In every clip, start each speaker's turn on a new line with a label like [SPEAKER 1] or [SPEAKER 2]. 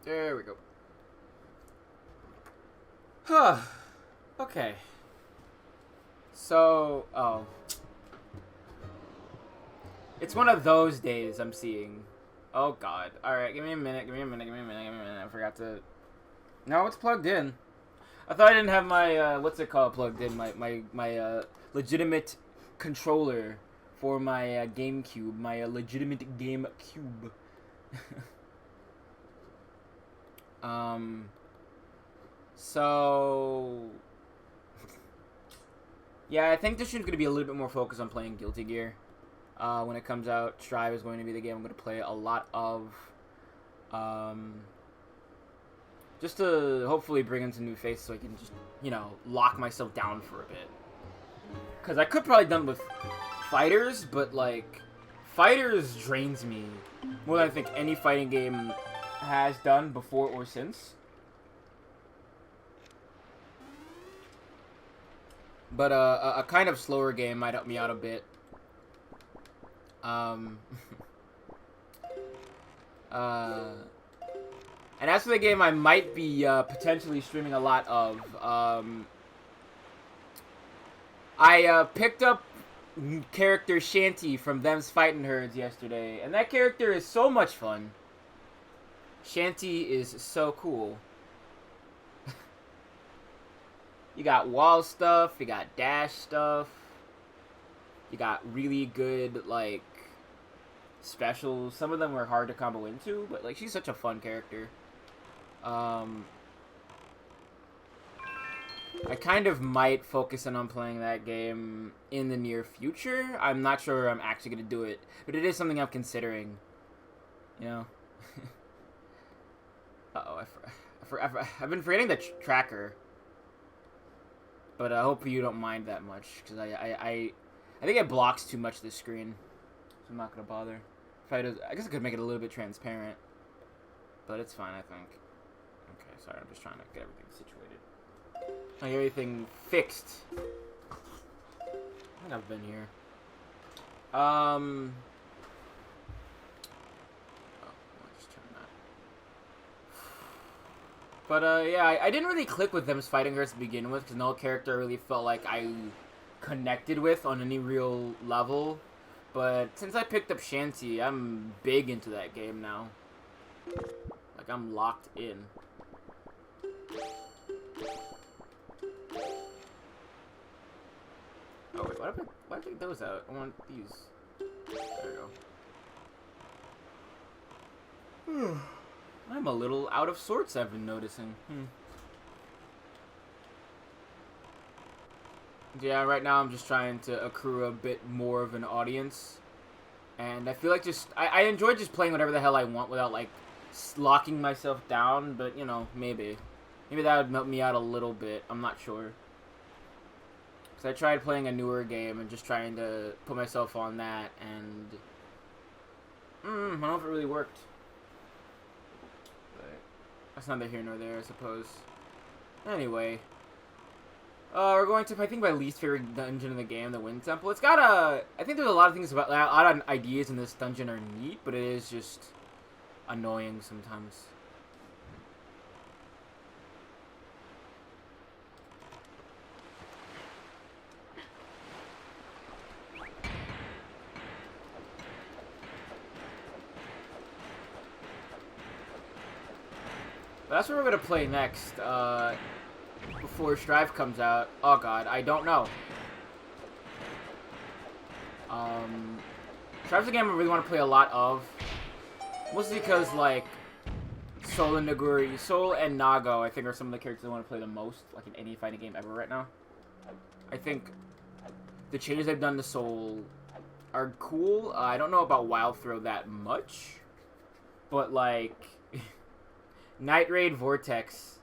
[SPEAKER 1] There we go. Huh. Okay. So, oh. It's one of those days I'm seeing. Oh, God. Alright, give me a minute, give me a minute, give me a minute, give me a minute. I forgot to... No, it's plugged in. I thought I didn't have my, what's it called plugged in? My legitimate controller for my GameCube. My legitimate GameCube. um... So... Yeah, I think this shit's going to be a little bit more focused on playing Guilty Gear. When it comes out, Strive is going to be the game I'm going to play a lot of. Just to hopefully bring in some new faces so I can just, lock myself down for a bit. Because I could probably done with Fighters, but, like, Fighters drains me more than I think any fighting game has done before or since. But a kind of slower game might help me out a bit. And as for the game I might be potentially streaming a lot of, I picked up character Shanty from Them's Fightin' Herds yesterday, and that character is so much fun. Shanty is so cool. You got wall stuff, you got dash stuff, you got really good, like, specials. Some of them were hard to combo into, but, like, she's such a fun character. I kind of might focus in on playing that game in the near future. I'm not sure I'm actually going to do it, but it is something I'm considering, you know? Uh-oh, I've been forgetting the tracker. But I hope you don't mind that much, because I think it blocks too much this screen, so I'm not gonna bother. I guess I could make it a little bit transparent, but it's fine, I think. Okay, sorry, I'm just trying to get everything situated. I get everything fixed. I think I've been here. But, yeah, I didn't really click with Them's Fighting Herds to begin with, because no character really felt like I connected with on any real level. But since I picked up Shanty, I'm big into that game now. Like, I'm locked in. Oh, wait, why did I take those out? I want these. There we go. I'm a little out of sorts, I've been noticing. Yeah, right now I'm just trying to accrue a bit more of an audience. And I feel like I enjoy just playing whatever the hell I want without, like, locking myself down. But, maybe. Maybe that would help me out a little bit. I'm not sure. Because I tried playing a newer game and just trying to put myself on that. And I don't know if it really worked. That's neither here nor there, I suppose. Anyway. We're going to, I think, my least favorite dungeon in the game, the Wind Temple. It's got I think there's a lot of things about, a lot of ideas in this dungeon are neat, but it is just annoying sometimes. But that's what we're going to play next, before Strive comes out. Oh god, I don't know. Strive's a game I really want to play a lot of. Mostly because, like, Sol and Naguri, Sol and Nago, I think, are some of the characters I want to play the most, like, in any fighting game ever right now. I think the changes they've done to Sol are cool. I don't know about Wild Throw that much. But, like, Night Raid Vortex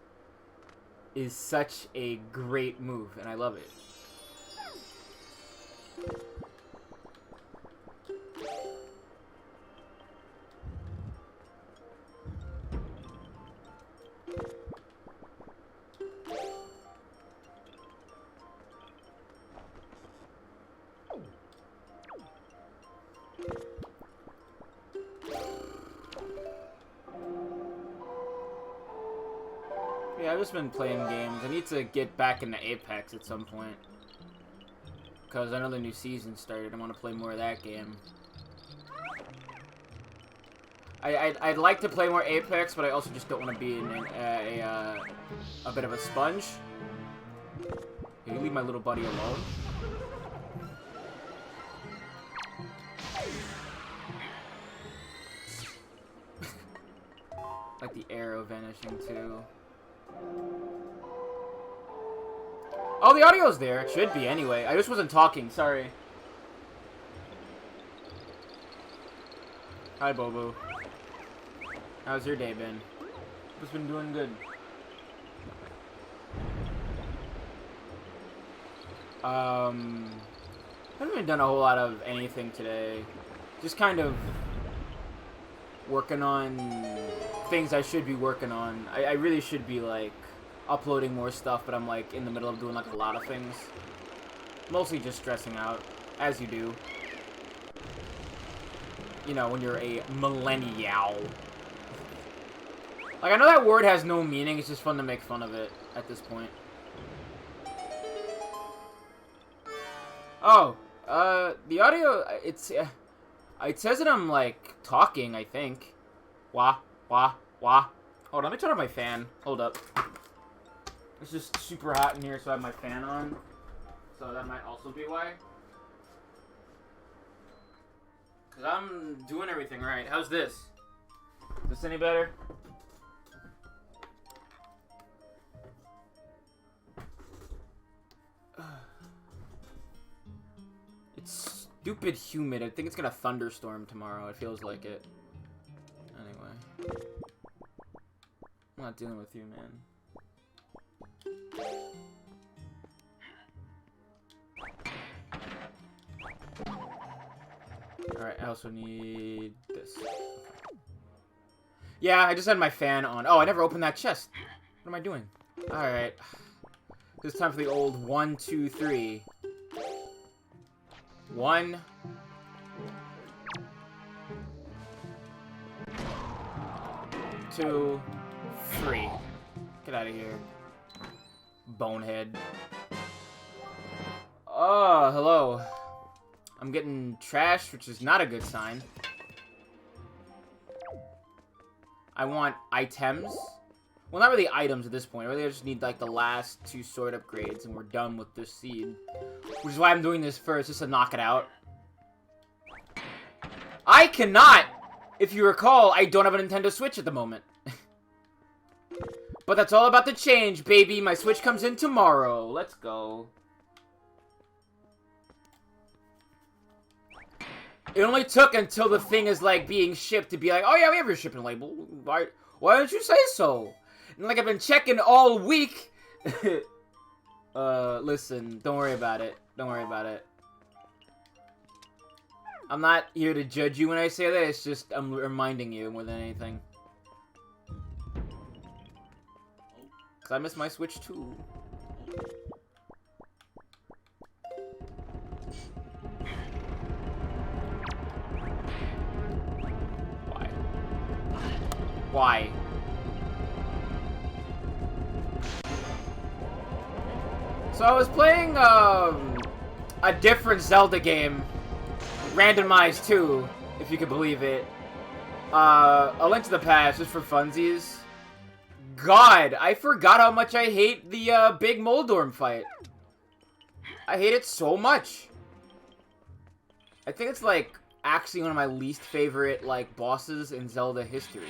[SPEAKER 1] is such a great move, and I love it. Yeah, I've just been playing games. I need to get back into Apex at some point. Because I know the new season started. I want to play more of that game. I'd like to play more Apex, but I also just don't want to be a bit of a sponge. Can you leave my little buddy alone? Like the arrow vanishing too. Oh, the audio's there. It should be anyway. I just wasn't talking. Sorry. Hi, Bobo. How's your day been? It's been doing good. Haven't really done a whole lot of anything today. Just kind of working on things I should be working on. I really should be, like, uploading more stuff, but I'm, like, in the middle of doing, like, a lot of things. Mostly just stressing out, as you do. You know, when you're a millennial. Like, I know that word has no meaning, it's just fun to make fun of it at this point. Oh, the audio, it says that I'm, like, talking, I think. Wah, wah, wah. Hold on, let me turn on my fan. Hold up. It's just super hot in here, so I have my fan on. So that might also be why. Because I'm doing everything right. How's this? Is this any better? It's stupid humid. I think it's gonna thunderstorm tomorrow. It feels like it. Anyway. I'm not dealing with you, man. Alright, I also need this. Okay. Yeah, I just had my fan on. Oh, I never opened that chest. What am I doing? Alright. It's time for the old 1, 2, 3. 1. 2, 3. Get out of here. Bonehead. Oh, hello. I'm getting trashed, which is not a good sign. I want items. Well, not really items at this point. I really just need, like, the last 2 sword upgrades, and we're done with this seed. Which is why I'm doing this first, just to knock it out. I cannot! If you recall, I don't have a Nintendo Switch at the moment. But that's all about to change, baby. My Switch comes in tomorrow. Let's go. It only took until the thing is, like, being shipped to be like, oh, yeah, we have your shipping label. Why don't you say so? And, like, I've been checking all week. Listen, don't worry about it. Don't worry about it. I'm not here to judge you when I say that. It's just I'm reminding you more than anything. Because I miss my Switch, too. Why? So I was playing a different Zelda game, randomized too, if you could believe it. A Link to the Past, just for funsies. God, I forgot how much I hate the big Moldorm fight. I hate it so much. I think it's like actually one of my least favorite like bosses in Zelda history.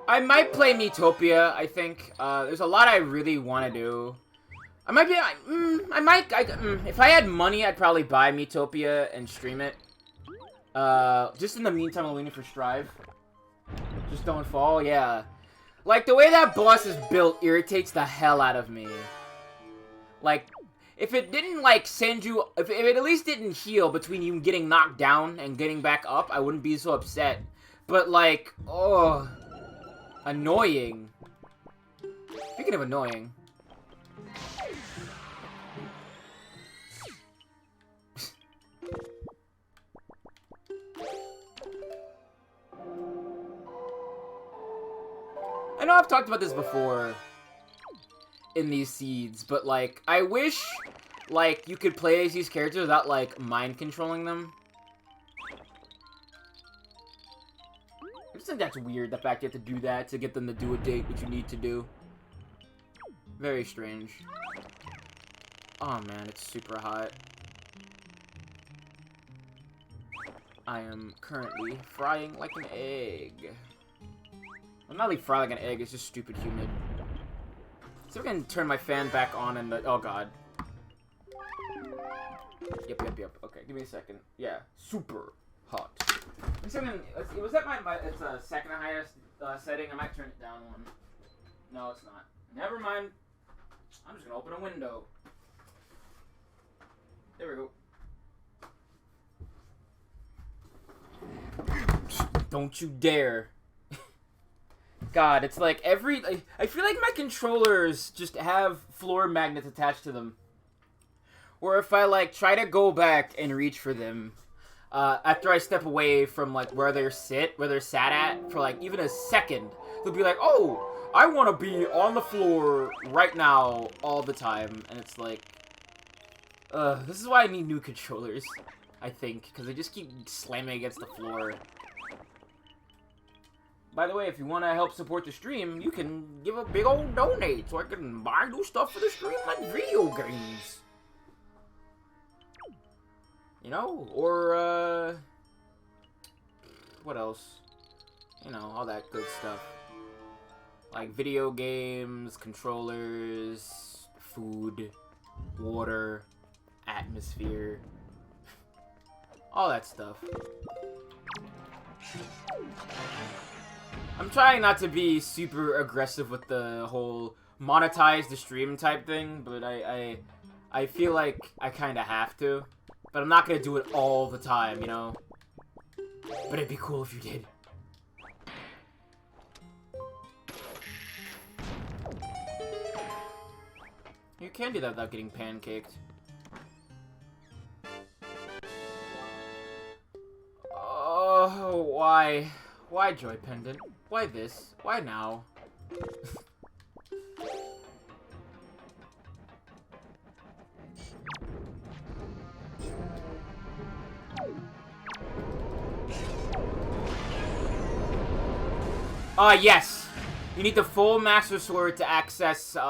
[SPEAKER 1] I might play Miitopia, I think. There's a lot I really want to do. I might be... if I had money, I'd probably buy Miitopia and stream it. Just in the meantime, I'm waiting for Strive. Just don't fall, yeah. Like, the way that boss is built irritates the hell out of me. Like, if it didn't, like, send you... If it at least didn't heal between you getting knocked down and getting back up, I wouldn't be so upset. But, like, oh... Annoying. Speaking of annoying. I've talked about this before in these seeds, but, like, I wish, like, you could play as these characters without, like, mind controlling them. I just think that's weird, the fact you have to do that to get them to do a date, which you need to do. Very strange. Oh man, it's super hot. I am currently frying like an egg. I'm not really frying like an egg, it's just stupid humid. So we're gonna turn my fan back on and oh god. Yep. Okay, give me a second. Yeah, super hot. Was that my it's a second highest setting? I might turn it down one. No, it's not. Never mind. I'm just gonna open a window. There we go. Don't you dare. God, it's like I feel like my controllers just have floor magnets attached to them. Or if I, like, try to go back and reach for them, after I step away from, like, where they're sat at, for, like, even a second, they'll be like, oh, I want to be on the floor right now all the time. And it's like, this is why I need new controllers, I think, because they just keep slamming against the floor. By the way, if you want to help support the stream, you can give a big old donate so I can buy new stuff for the stream, like video games. You know? Or, what else? You know, all that good stuff. Like video games, controllers, food, water, atmosphere. All that stuff. I'm trying not to be super aggressive with the whole monetize the stream type thing, but I feel like I kind of have to. But I'm not going to do it all the time, you know? But it'd be cool if you did. You can do that without getting pancaked. Oh, why? Why Joy Pendant? Why this? Why now? Yes! You need the full Master Sword to access, like,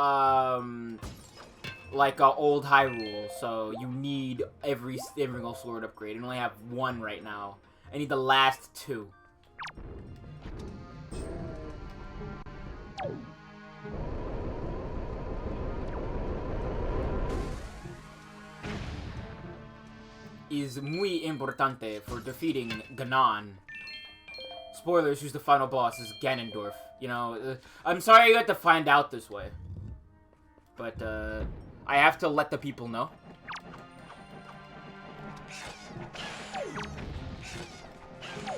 [SPEAKER 1] old Hyrule. So, you need every single sword upgrade. You only have one right now. I need the last two. Is muy importante for defeating Ganon. Spoilers, who's the final boss is Ganondorf. You know, I'm sorry you had to find out this way. But, I have to let the people know. I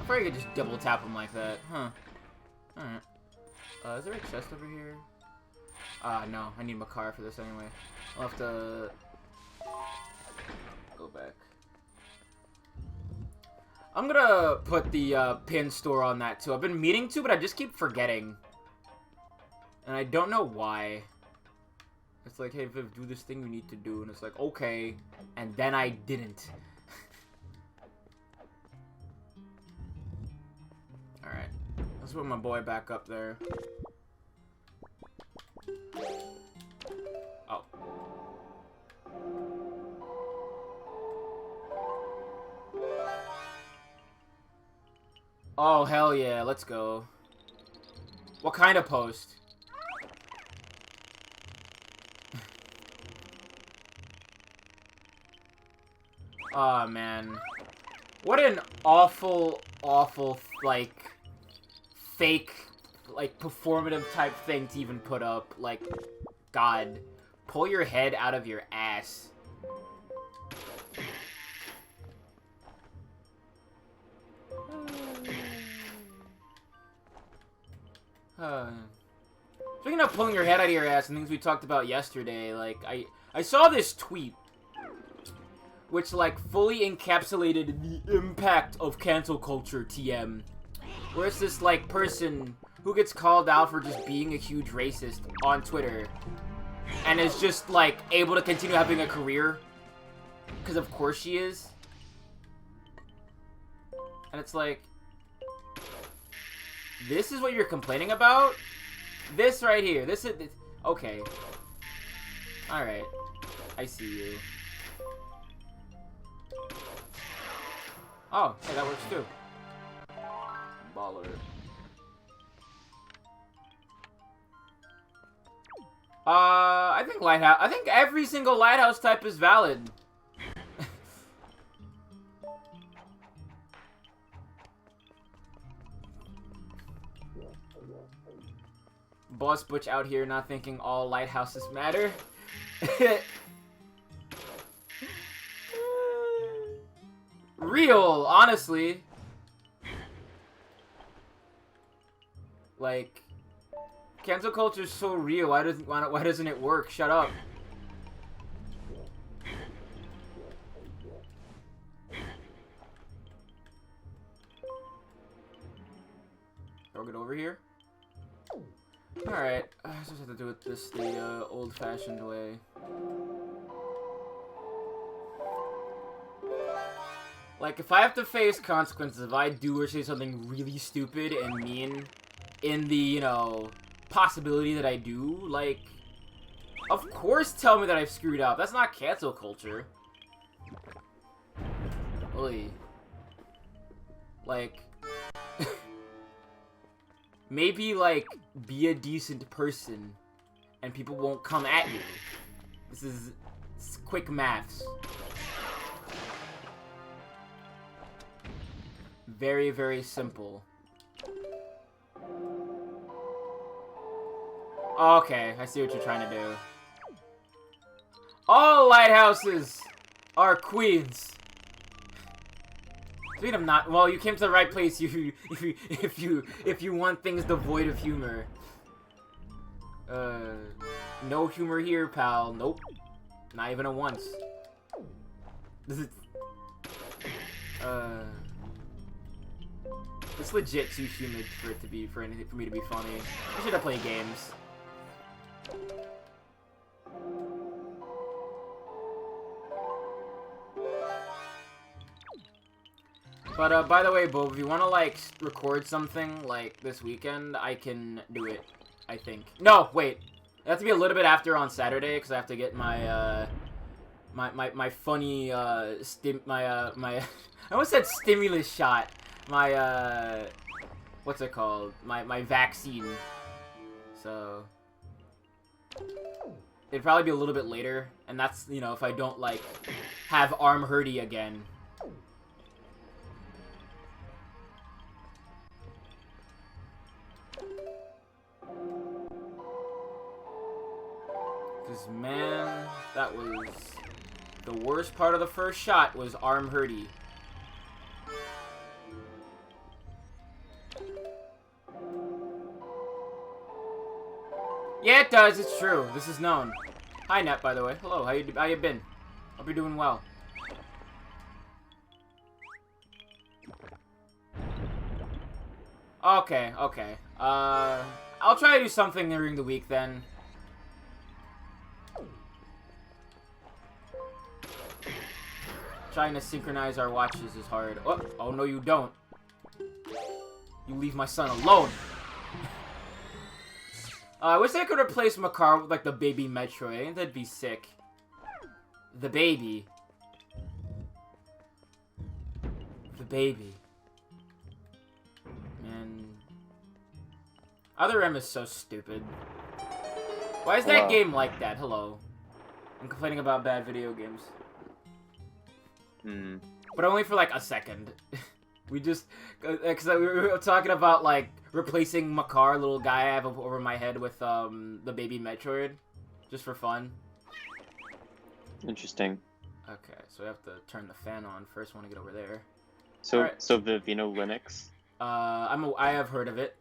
[SPEAKER 1] thought you could just double tap him like that. Huh. Alright. Is there a chest over here? No. I need Makar for this anyway. I'll have to go back. I'm gonna put the pin store on that too. I've been meaning to, but I just keep forgetting. And I don't know why. It's like, hey, Viv, do this thing we need to do. And it's like, okay. And then I didn't. Alright. Let's put my boy back up there. Oh. Oh, hell yeah. Let's go. What kind of post? Oh, man. What an awful, like, fake, like, performative type thing to even put up. Like, God. Pull your head out of your ass. Speaking of pulling your head out of your ass and things we talked about yesterday, like, I saw this tweet which, like, fully encapsulated the impact of cancel culture TM. Where it's this, like, person who gets called out for just being a huge racist on Twitter and is just, like, able to continue having a career. Because of course she is. And it's like, this is what you're complaining about? This right here. This is... Okay. Alright. I see you. Oh, hey, that works too. Baller. I think lighthouse. I think every single lighthouse type is valid. Boss Butch out here not thinking all lighthouses matter. Real, honestly. Like, cancel culture is so real. Why doesn't it work? Shut up. Throw it over here. Alright, I just have to do it this the old-fashioned way. Like, if I have to face consequences if I do or say something really stupid and mean in the, you know, possibility that I do, like, of course tell me that I've screwed up. That's not cancel culture. Oy. Like... Maybe, like, be a decent person, and people won't come at you. This is quick maths. Very, very simple. Okay, I see what you're trying to do. All lighthouses are queens. Speaking of not, well, you came to the right place. If you want things devoid of humor. No humor here, pal. Nope. Not even a once. This is, it's legit too humid for it to be for me to be funny. I should have played games. But, by the way, Bo, if you want to, like, record something, like, this weekend, I can do it, I think. No, wait. It has to be a little bit after on Saturday, because I have to get my, my funny, I almost said stimulus shot. My, what's it called? My vaccine. So... It'd probably be a little bit later, and that's, you know, if I don't, like, have arm hurty again. Because, man, that was... The worst part of the first shot was arm hurty. Yeah, it does. It's true. This is known. Hi, Net, by the way. Hello. How you been? Hope you're doing well. Okay, okay. I'll try to do something during the week then. Trying to synchronize our watches is hard. Oh no, you don't. You leave my son alone. I wish I could replace Makar with, like, the baby Metroid. I think that'd be sick. The baby. The baby. Man. Other M is so stupid. Why is that game like that? Hello. I'm complaining about bad video games.
[SPEAKER 2] Hmm.
[SPEAKER 1] But only for, like, a second. We just... Because we were talking about, like, replacing Makar, little guy I have over my head, with, the baby Metroid. Just for fun.
[SPEAKER 2] Interesting.
[SPEAKER 1] Okay, so we have to turn the fan on first. I want to get over there.
[SPEAKER 2] So,
[SPEAKER 1] Alright.
[SPEAKER 2] so Viv, you know Linux?
[SPEAKER 1] I have heard of it.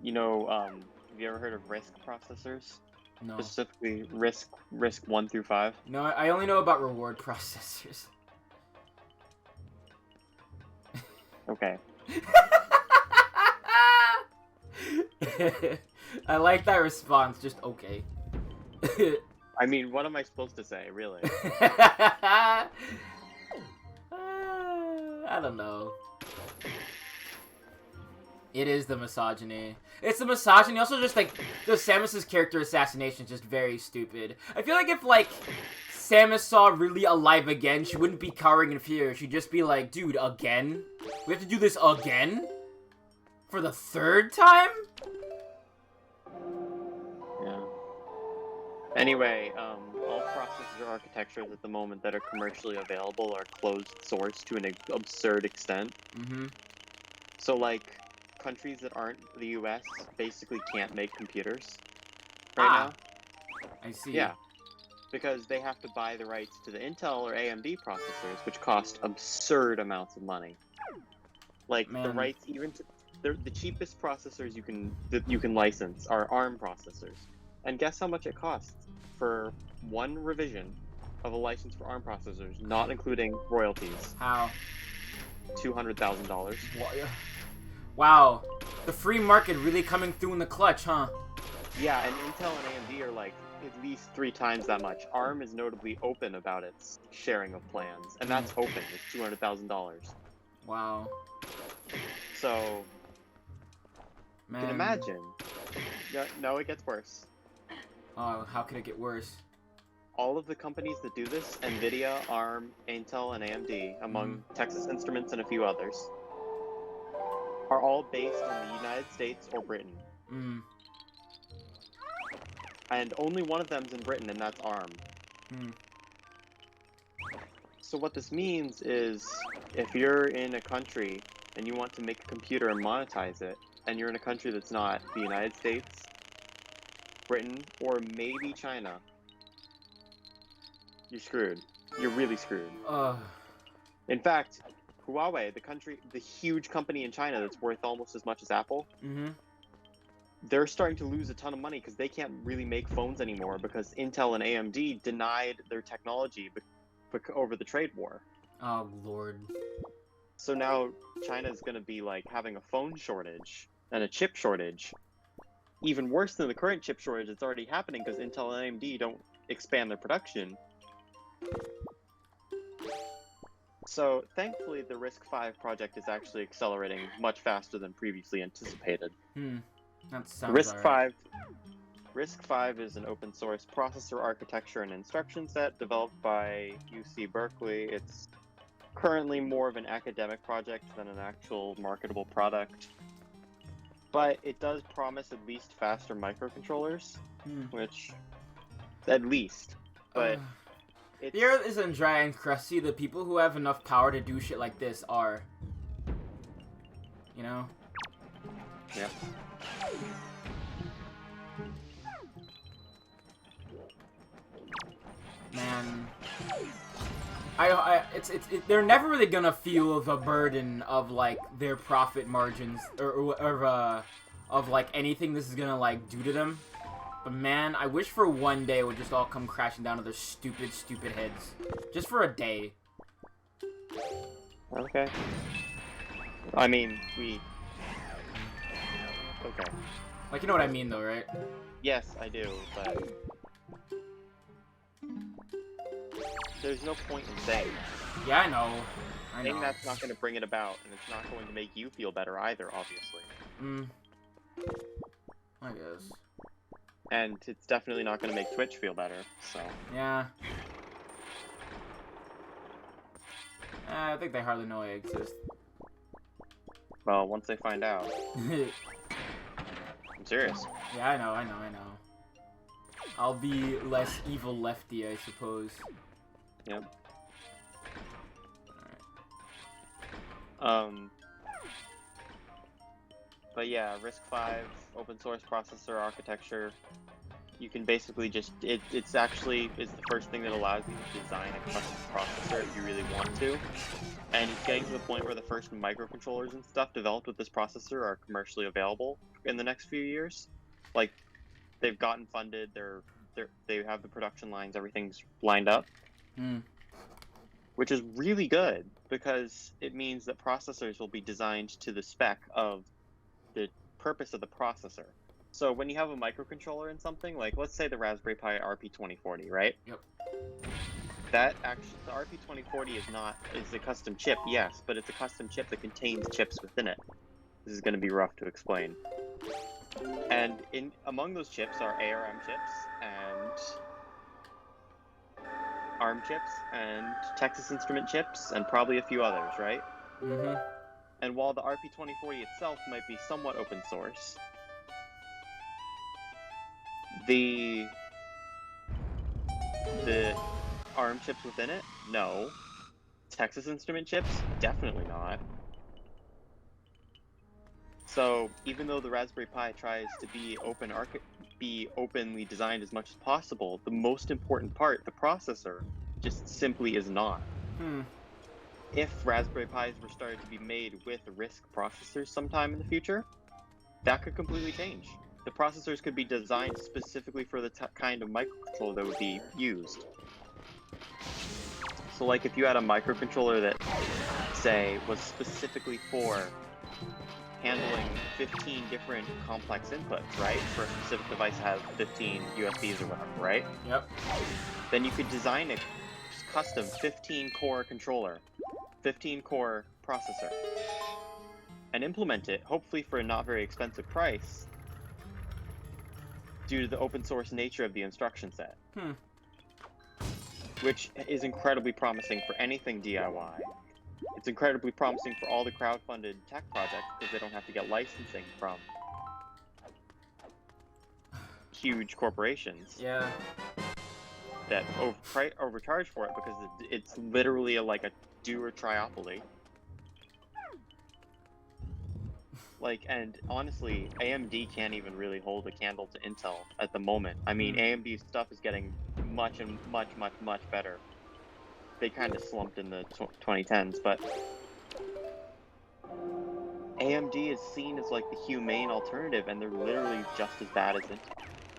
[SPEAKER 2] You know, have you ever heard of RISC processors?
[SPEAKER 1] No.
[SPEAKER 2] Specifically, RISC 1 through 5?
[SPEAKER 1] No, I only know about reward processors.
[SPEAKER 2] Okay.
[SPEAKER 1] I like that response. Just okay.
[SPEAKER 2] I mean, what am I supposed to say, really?
[SPEAKER 1] I don't know. It is the misogyny. It's the misogyny. Also, just like the Samus's character assassination is just very stupid. I feel like if like Samus saw really alive again, she wouldn't be cowering in fear. She'd just be like, "Dude, again? We have to do this again for the third time?"
[SPEAKER 2] Yeah. Anyway, all processor architectures at the moment that are commercially available are closed source to an absurd extent.
[SPEAKER 1] Mm-hmm.
[SPEAKER 2] So, like, countries that aren't the US basically can't make computers right now.
[SPEAKER 1] I see.
[SPEAKER 2] Yeah. Because they have to buy the rights to the Intel or AMD processors, which cost absurd amounts of money. Like, the
[SPEAKER 1] Man.
[SPEAKER 2] rights even to... The cheapest processors you can license are ARM processors. And guess how much it costs for one revision of a license for ARM processors, not including royalties?
[SPEAKER 1] How?
[SPEAKER 2] $200,000.
[SPEAKER 1] Wow. The free market really coming through in the clutch, huh?
[SPEAKER 2] Yeah, and Intel and AMD are like at least 3 times that much. ARM is notably open about its sharing of plans, and that's open. It's $200,000.
[SPEAKER 1] Wow.
[SPEAKER 2] So,
[SPEAKER 1] Man.
[SPEAKER 2] you can imagine. No, it gets worse.
[SPEAKER 1] Oh, how could it get worse?
[SPEAKER 2] All of the companies that do this, NVIDIA, ARM, Intel, and AMD, among Texas Instruments and a few others, are all based in the United States or Britain.
[SPEAKER 1] Mm.
[SPEAKER 2] And only one of them's in Britain, and that's ARM.
[SPEAKER 1] Mm.
[SPEAKER 2] So what this means is, if you're in a country and you want to make a computer and monetize it, and you're in a country that's not the United States, Britain, or maybe China, you're screwed. You're really screwed. In fact, Huawei, the huge company in China that's worth almost as much as Apple, they're starting to lose a ton of money because they can't really make phones anymore because Intel and AMD denied their technology over the trade war.
[SPEAKER 1] Oh, Lord.
[SPEAKER 2] So now China's going to be like having a phone shortage and a chip shortage. Even worse than the current chip shortage that's already happening because Intel and AMD don't expand their production. So thankfully the RISC-V project is actually accelerating much faster than previously anticipated.
[SPEAKER 1] That sounds alright.
[SPEAKER 2] RISC-V is an open source processor architecture and instruction set developed by UC Berkeley. It's currently more of an academic project than an actual marketable product. But it does promise at least faster microcontrollers, which, at least, but
[SPEAKER 1] the earth isn't dry and crusty. The people who have enough power to do shit like this are, you know?
[SPEAKER 2] Yeah.
[SPEAKER 1] Man, they're never really gonna feel the burden of like their profit margins or of like anything this is gonna like do to them. But man, I wish for one day it would just all come crashing down to their stupid heads, just for a day.
[SPEAKER 2] Okay. I mean, okay.
[SPEAKER 1] Like, you know what I mean, though, right?
[SPEAKER 2] Yes, I do, but there's no point in saying that.
[SPEAKER 1] Yeah, I know.
[SPEAKER 2] Saying that's not going to bring it about, and it's not going to make you feel better either, obviously.
[SPEAKER 1] I guess.
[SPEAKER 2] And it's definitely not going to make Twitch feel better, so.
[SPEAKER 1] Yeah. I think they hardly know I exist.
[SPEAKER 2] Well, once they find out. I'm serious.
[SPEAKER 1] Yeah, I know. I'll be less evil lefty, I suppose.
[SPEAKER 2] Yep.
[SPEAKER 1] Alright.
[SPEAKER 2] But yeah, RISC-V, open source processor architecture. You can basically just, it's actually the first thing that allows you to design a custom processor if you really want to. And it's getting to the point where the first microcontrollers and stuff developed with this processor are commercially available in the next few years. Like, they've gotten funded, they have the production lines, everything's lined up. Which is really good, because it means that processors will be designed to the spec of the purpose of the processor. So when you have a microcontroller in something, like let's say the Raspberry Pi RP2040, right?
[SPEAKER 1] Yep.
[SPEAKER 2] That actually, the RP2040 is a custom chip, yes, but it's a custom chip that contains chips within it. This is going to be rough to explain. And among those chips are ARM chips and ARM chips and Texas Instrument chips and probably a few others, right?
[SPEAKER 1] Mm-hmm.
[SPEAKER 2] And while the RP2040 itself might be somewhat open source, the ARM chips within it, no. Texas Instrument chips, definitely not. So even though the Raspberry Pi tries to be openly designed as much as possible, the most important part, the processor, just simply is not. If Raspberry Pis were started to be made with RISC processors sometime in the future, that could completely change. The processors could be designed specifically for the kind of microcontroller that would be used. So like if you had a microcontroller that, say, was specifically for handling 15 different complex inputs, right? For a specific device that has 15 USBs or whatever, right?
[SPEAKER 1] Yep.
[SPEAKER 2] Then you could design a custom 15-core controller, 15-core processor, and implement it, hopefully for a not very expensive price, due to the open source nature of the instruction set. Which is incredibly promising for anything DIY. It's incredibly promising for all the crowdfunded tech projects because they don't have to get licensing from huge corporations.
[SPEAKER 1] Yeah.
[SPEAKER 2] That overcharge for it because it's literally like a do or triopoly. Like, and honestly, AMD can't even really hold a candle to Intel at the moment. I mean, AMD stuff is getting much better. They kind of slumped in the 2010s, but AMD is seen as like the humane alternative, and they're literally just as bad as Intel.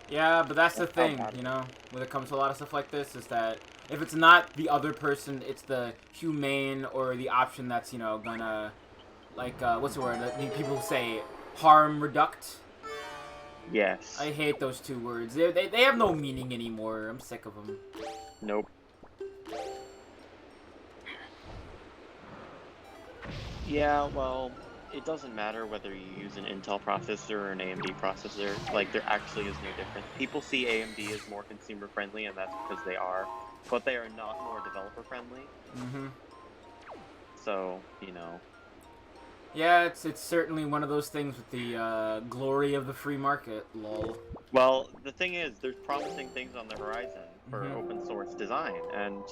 [SPEAKER 1] Yeah, but that's the thing, you know, when it comes to a lot of stuff like this, is that if it's not the other person, it's the humane or the option that's, you know, gonna, like, what's the word? People say harm reduct.
[SPEAKER 2] Yes.
[SPEAKER 1] I hate those two words. They have no meaning anymore. I'm sick of them.
[SPEAKER 2] Nope. Yeah, well, it doesn't matter whether you use an Intel processor or an AMD processor. Like, there actually is no difference. People see AMD as more consumer friendly, and that's because they are, but they are not more developer friendly. So, you know.
[SPEAKER 1] Yeah, it's certainly one of those things with the glory of the free market, lol.
[SPEAKER 2] Well, the thing is, there's promising things on the horizon for open source design, and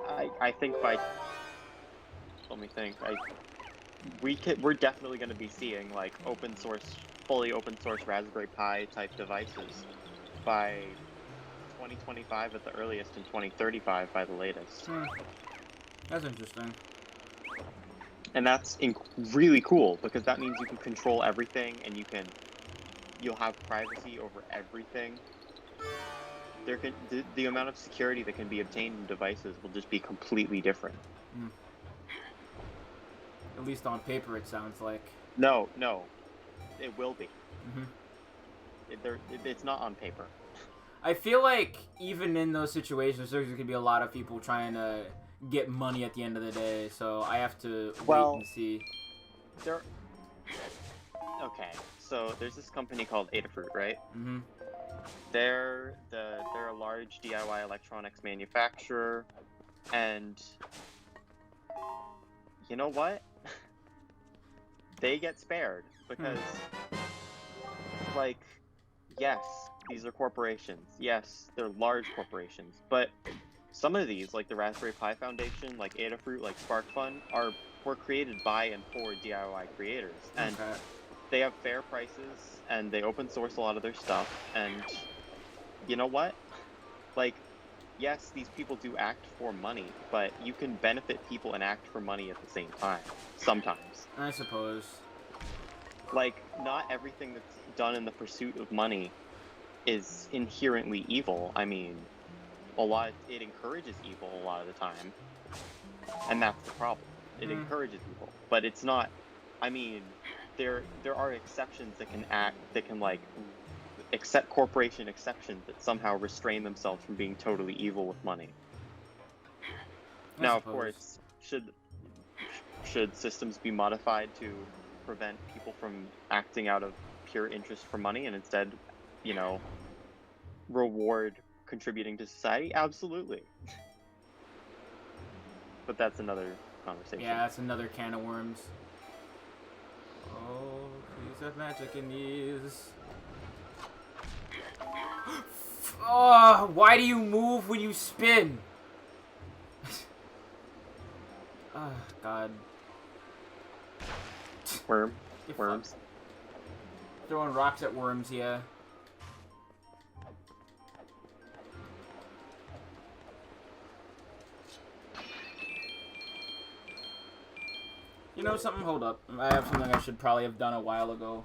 [SPEAKER 2] I think by, let me think, we're definitely going to be seeing like fully open source Raspberry Pi type devices by 2025 at the earliest, and 2035 by the latest.
[SPEAKER 1] That's interesting.
[SPEAKER 2] And that's really cool because that means you can control everything, and you'll have privacy over everything. The amount of security that can be obtained in devices will just be completely different.
[SPEAKER 1] At least on paper, it sounds like.
[SPEAKER 2] No, it will be. It's not on paper.
[SPEAKER 1] I feel like even in those situations, there's going to be a lot of people trying to get money at the end of the day, so I have to wait and see.
[SPEAKER 2] Okay, so there's this company called Adafruit, right? They're a large DIY electronics manufacturer, and you know what? They get spared because, like, yes, these are corporations. Yes, they're large corporations, but some of these, like the Raspberry Pi Foundation, like Adafruit, like SparkFun, were created by and for DIY creators, and they have fair prices, and they open source a lot of their stuff. And you know what? Like, yes, these people do act for money, but you can benefit people and act for money at the same time. Sometimes.
[SPEAKER 1] I suppose.
[SPEAKER 2] Like, not everything that's done in the pursuit of money is inherently evil. I mean, it encourages evil a lot of the time, and that's the problem. It encourages evil, but it's not. I mean, there are exceptions that can like accept corporation exceptions that somehow restrain themselves from being totally evil with money. Now, of course, should systems be modified to prevent people from acting out of pure interest for money and instead, you know, reward contributing to society? Absolutely. But that's another conversation.
[SPEAKER 1] Yeah, that's another can of worms. Oh, please have magic in these. Oh, why do you move when you spin? Oh, God.
[SPEAKER 2] Worms.
[SPEAKER 1] Throwing rocks at worms, yeah. You know something? Hold up. I have something I should probably have done a while ago.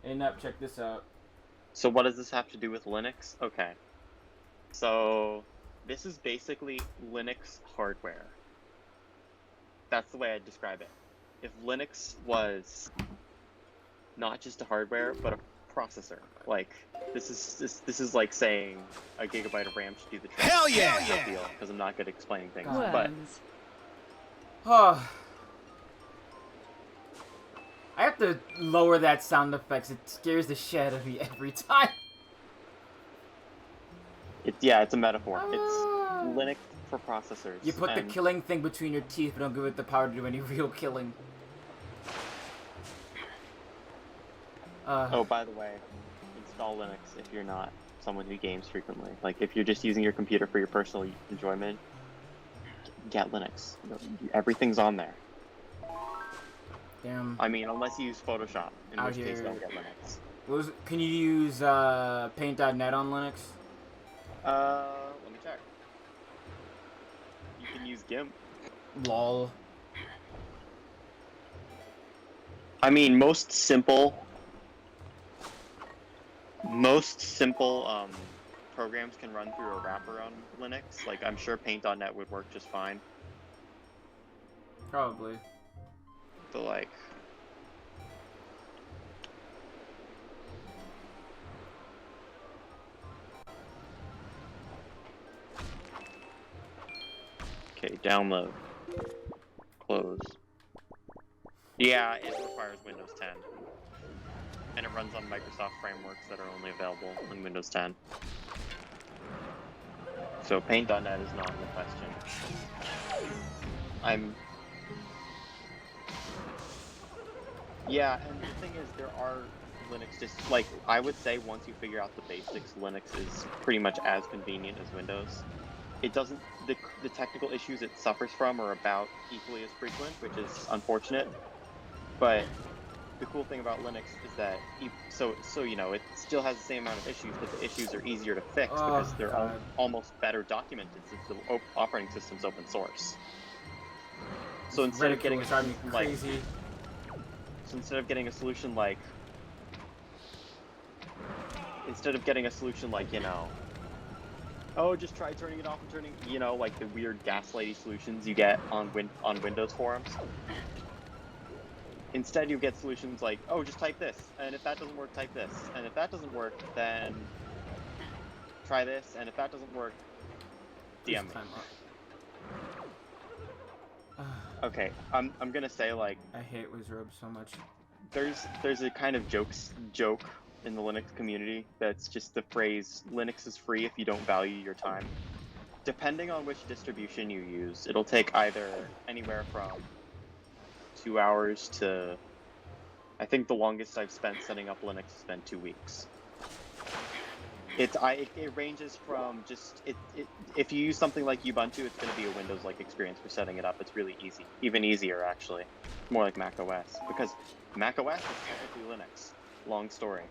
[SPEAKER 1] Hey, Nep, check this out.
[SPEAKER 2] So what does this have to do with Linux? Okay. So this is basically Linux hardware. That's the way I'd describe it. If Linux was not just a hardware, but a processor, like this is like saying a gigabyte of RAM should do the trick.
[SPEAKER 3] Hell yeah!
[SPEAKER 2] Because I'm not good at explaining things.
[SPEAKER 1] God.
[SPEAKER 2] But
[SPEAKER 1] Oh. I have to lower that sound effects. It scares the shit out of me every time.
[SPEAKER 2] It's a metaphor. It's Linux for processors.
[SPEAKER 1] You put the killing thing between your teeth, but don't give it the power to do any real killing.
[SPEAKER 2] Oh, by the way, install Linux if you're not someone who games frequently. Like, if you're just using your computer for your personal enjoyment, get Linux. Everything's on there.
[SPEAKER 1] Damn.
[SPEAKER 2] I mean, unless you use Photoshop, in
[SPEAKER 1] Out
[SPEAKER 2] which case
[SPEAKER 1] here.
[SPEAKER 2] don't get Linux.
[SPEAKER 1] Can you use Paint.net on Linux?
[SPEAKER 2] Let me check. You can use GIMP.
[SPEAKER 1] Lol.
[SPEAKER 2] I mean, most simple programs can run through a wrapper on Linux. Like, I'm sure Paint.net would work just fine.
[SPEAKER 1] Probably.
[SPEAKER 2] But, like... Okay, download. Close. Yeah, it requires Windows 10. And it runs on Microsoft frameworks that are only available on Windows 10. So Paint.net is not in the question. Yeah, and the thing is, there are Linux just like, I would say once you figure out the basics, Linux is pretty much as convenient as Windows. It doesn't, the technical issues it suffers from are about equally as frequent, which is unfortunate. But the cool thing about Linux is that, so you know, it still has the same amount of issues, but the issues are easier to fix because they're almost better documented since the operating system's open source. So instead of getting a solution like, you know, oh, just try turning it off and turning, you know, like the weird gaslighty solutions you get on Windows forums. Instead, you get solutions like, oh, just type this, and if that doesn't work, type this, and if that doesn't work, then try this, and if that doesn't work, DM me. Okay, I'm gonna say, like,
[SPEAKER 1] I hate Wizrobe so much.
[SPEAKER 2] There's a kind of joke in the Linux community that's just the phrase, Linux is free if you don't value your time. Depending on which distribution you use, it'll take either anywhere from 2 hours to, I think the longest I've spent setting up Linux has been 2 weeks. It ranges from just, if you use something like Ubuntu, it's going to be a Windows-like experience for setting it up. It's really easy, even easier actually, more like Mac OS, because Mac OS is technically Linux. Long story.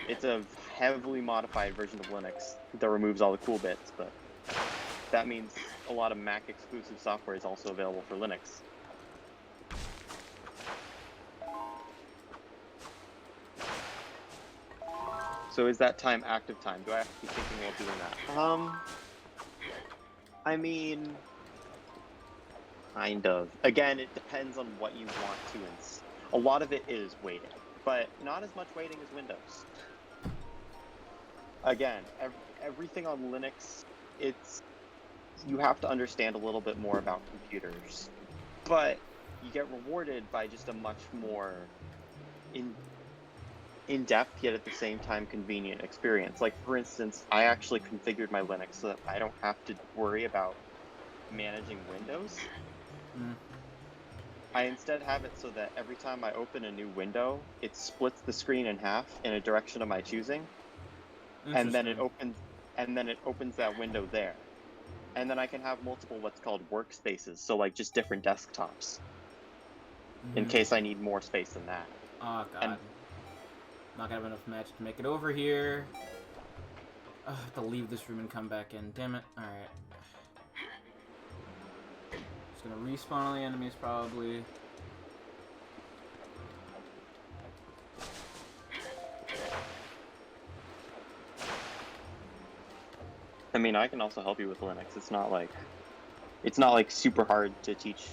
[SPEAKER 2] It's a heavily modified version of Linux that removes all the cool bits, but that means a lot of Mac exclusive software is also available for Linux. So is that time active time? Do I have to be thinking while doing that? I mean, Kind of. Again, it depends on what you want to a lot of it is weighting, but not as much weighting as Windows. Again, everything on Linux, you have to understand a little bit more about computers, but you get rewarded by just a much more in-depth, yet at the same time convenient experience. Like, for instance, I actually configured my Linux so that I don't have to worry about managing Windows. I instead have it so that every time I open a new window, it splits the screen in half in a direction of my choosing, and then it opens that window there. And then I can have multiple what's called workspaces, so like just different desktops, in case I need more space than that.
[SPEAKER 1] Oh god. Not gonna have enough match to make it over here. I have to leave this room and come back in. Damn it. Alright. Just gonna respawn all the enemies probably.
[SPEAKER 2] I mean, I can also help you with Linux. It's not like super hard to teach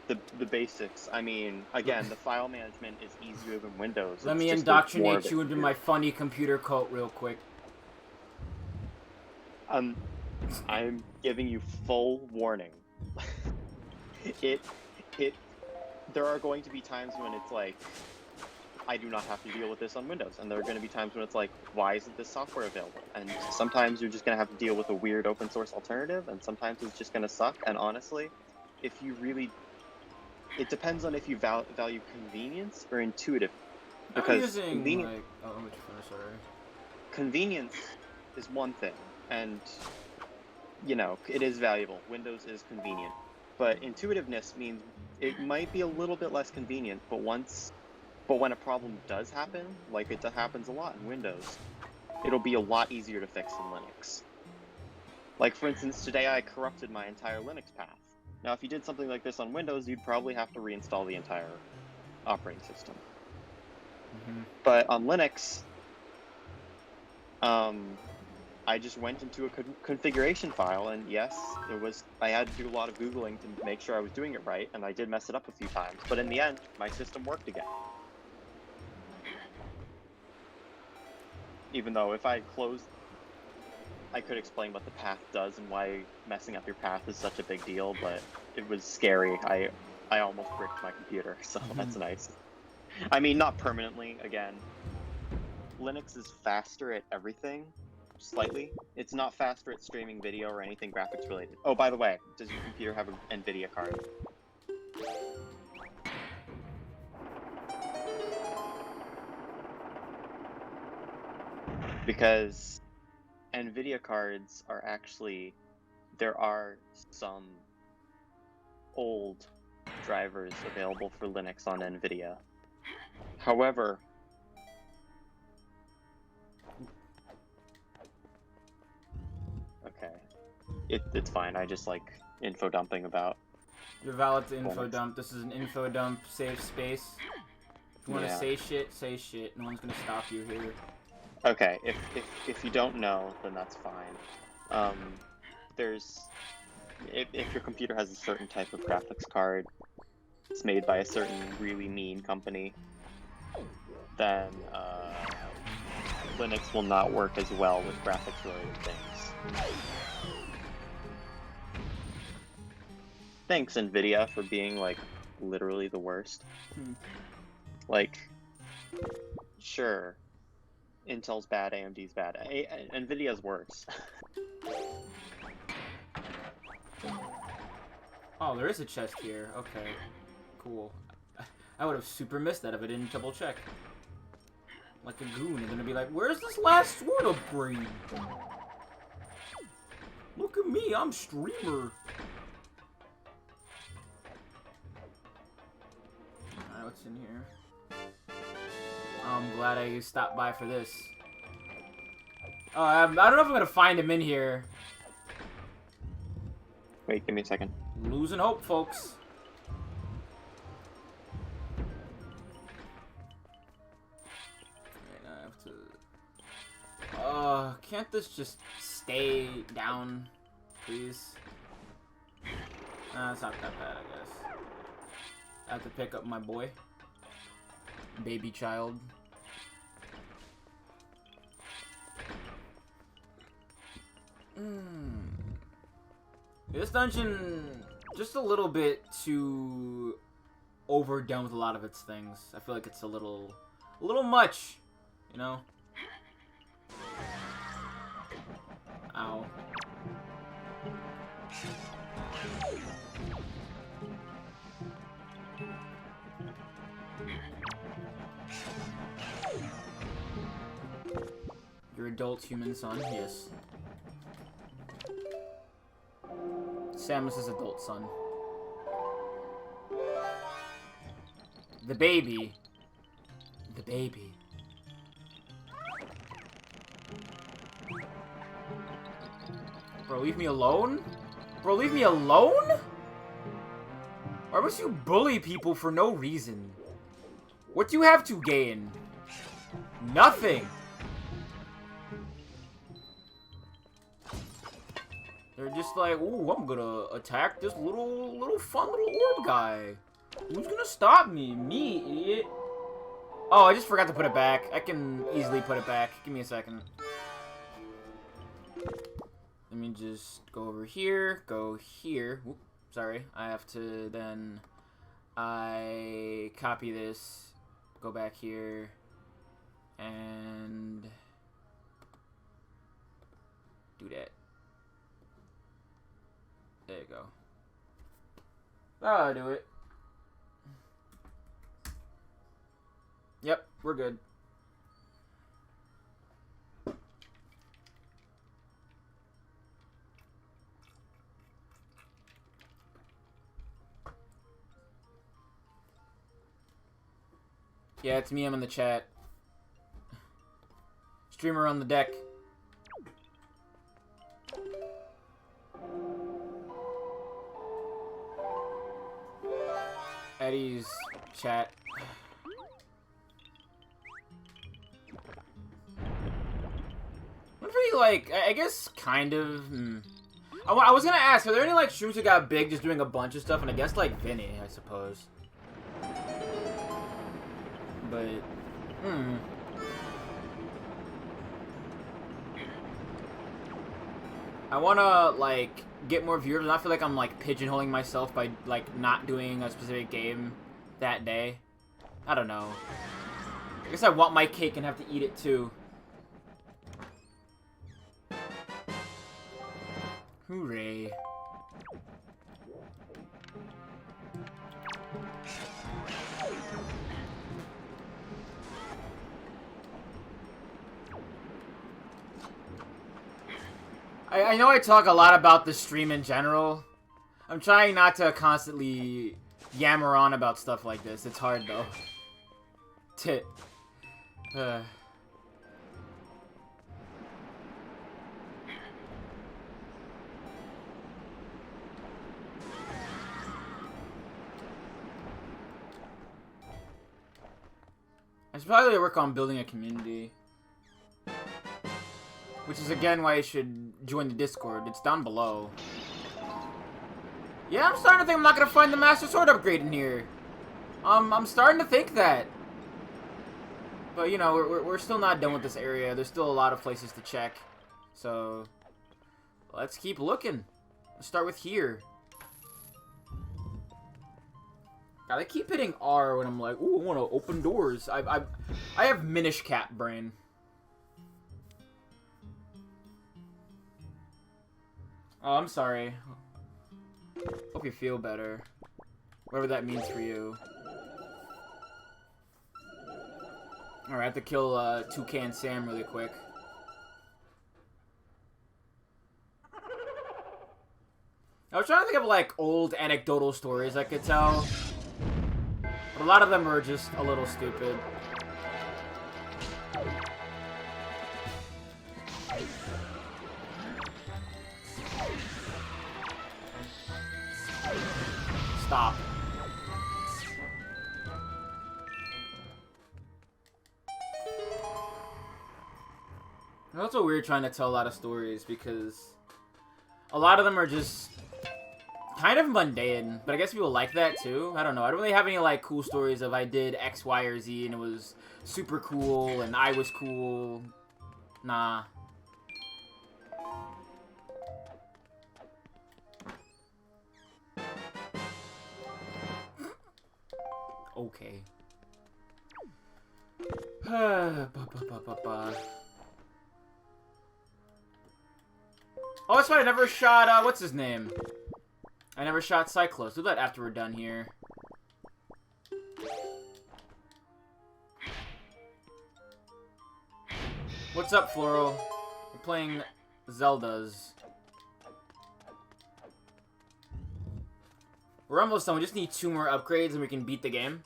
[SPEAKER 2] the basics. I mean, again, the file management is easier than Windows.
[SPEAKER 1] Let me indoctrinate you into my funny computer cult real quick.
[SPEAKER 2] I'm giving you full warning. There are going to be times when it's like, I do not have to deal with this on Windows, and there are going to be times when it's like, why isn't this software available? And sometimes you're just going to have to deal with a weird open source alternative, and sometimes it's just going to suck. And honestly, if you really, it depends on if you value convenience or intuitive. Because convenience is one thing, and you know, it is valuable. Windows is convenient, but intuitiveness means it might be a little bit less convenient, but when a problem does happen, like it happens a lot in Windows, it'll be a lot easier to fix in Linux. Like, for instance, today I corrupted my entire Linux path. Now, if you did something like this on Windows, you'd probably have to reinstall the entire operating system. But on Linux, I just went into a configuration file, and yes, I had to do a lot of Googling to make sure I was doing it right, and I did mess it up a few times, but in the end, my system worked again. Even though if I closed, I could explain what the path does and why messing up your path is such a big deal, but it was scary. I almost bricked my computer, so that's nice. I mean, not permanently, again. Linux is faster at everything, slightly. It's not faster at streaming video or anything graphics related. Oh, by the way, does your computer have an NVIDIA card? Because NVIDIA cards are actually, there are some old drivers available for Linux on NVIDIA. However, okay, it's fine. I just like info dumping about.
[SPEAKER 1] You're valid to info dump. This is an info dump safe space. If you want to say shit, say shit. No one's gonna stop you here.
[SPEAKER 2] Okay, if you don't know, then that's fine. If your computer has a certain type of graphics card, it's made by a certain really mean company, then Linux will not work as well with graphics related things. Thanks, NVIDIA, for being like literally the worst. Like, sure. Intel's bad, AMD's bad. NVIDIA's worse.
[SPEAKER 1] Oh, there is a chest here. Okay. Cool. I would have super missed that if I didn't double check. Like a goon, I'm gonna be like, where's this last sword upgrade? Look at me, I'm streamer. Alright, what's in here? I'm glad I stopped by for this. I don't know if I'm gonna find him in here.
[SPEAKER 2] Wait, give me a second.
[SPEAKER 1] Losing hope, folks. Right, I have to... can't this just stay down, please? It's not that bad, I guess. I have to pick up my boy. Baby child. This dungeon, just a little bit too overdone with a lot of its things. I feel like it's a little much, you know? Ow. Your adult human son, yes. Samus's adult son. The baby. The baby. Bro, leave me alone? Bro, leave me alone? Why must you bully people for no reason? What do you have to gain? Nothing. They're just like, ooh, I'm gonna attack this fun little orb guy. Who's gonna stop me? Me, idiot. Oh, I just forgot to put it back. I can easily put it back. Give me a second. Let me just go over here, go here. Whoop, sorry. I have to then... I copy this, go back here, and... do that. There you go. That'll do it. Yep, we're good. Yeah, it's me, I'm in the chat. Streamer on the deck. Eddie's chat. I'm pretty, like, I guess, kind of, I was gonna ask, are there any, like, streamers who got big just doing a bunch of stuff? And I guess, like, Vinny, I suppose. But, I wanna, like, get more viewers, and I feel like I'm, like, pigeonholing myself by, like, not doing a specific game that day. I don't know. I guess I want my cake and have to eat it, too. Hooray. I know I talk a lot about the stream in general. I'm trying not to constantly yammer on about stuff like this. It's hard, though. Tit. I should probably work on building a community. Which is, again, why you should join the Discord. It's down below. Yeah, I'm starting to think I'm not gonna find the Master Sword upgrade in here. I'm starting to think that. But, you know, we're still not done with this area. There's still a lot of places to check. So, let's keep looking. Let's start with here. God, I keep hitting R when I'm like, ooh, I want to open doors. I have Minish Cap brain. Oh, I'm sorry. Hope you feel better. Whatever that means for you. Alright, I have to kill Toucan Sam really quick. I was trying to think of, like, old anecdotal stories I could tell. But a lot of them are just a little stupid. Stop. It's also weird trying to tell a lot of stories because a lot of them are just kind of mundane, but I guess people like that too. I don't know. I don't really have any like cool stories of I did X, Y, or Z and it was super cool and I was cool. Nah. Okay. Oh, that's right. I never shot, what's his name? I never shot Cyclos. Do that after we're done here. What's up, Floral? We're playing Zeldas. We're almost done. We just need 2 more upgrades and we can beat the game.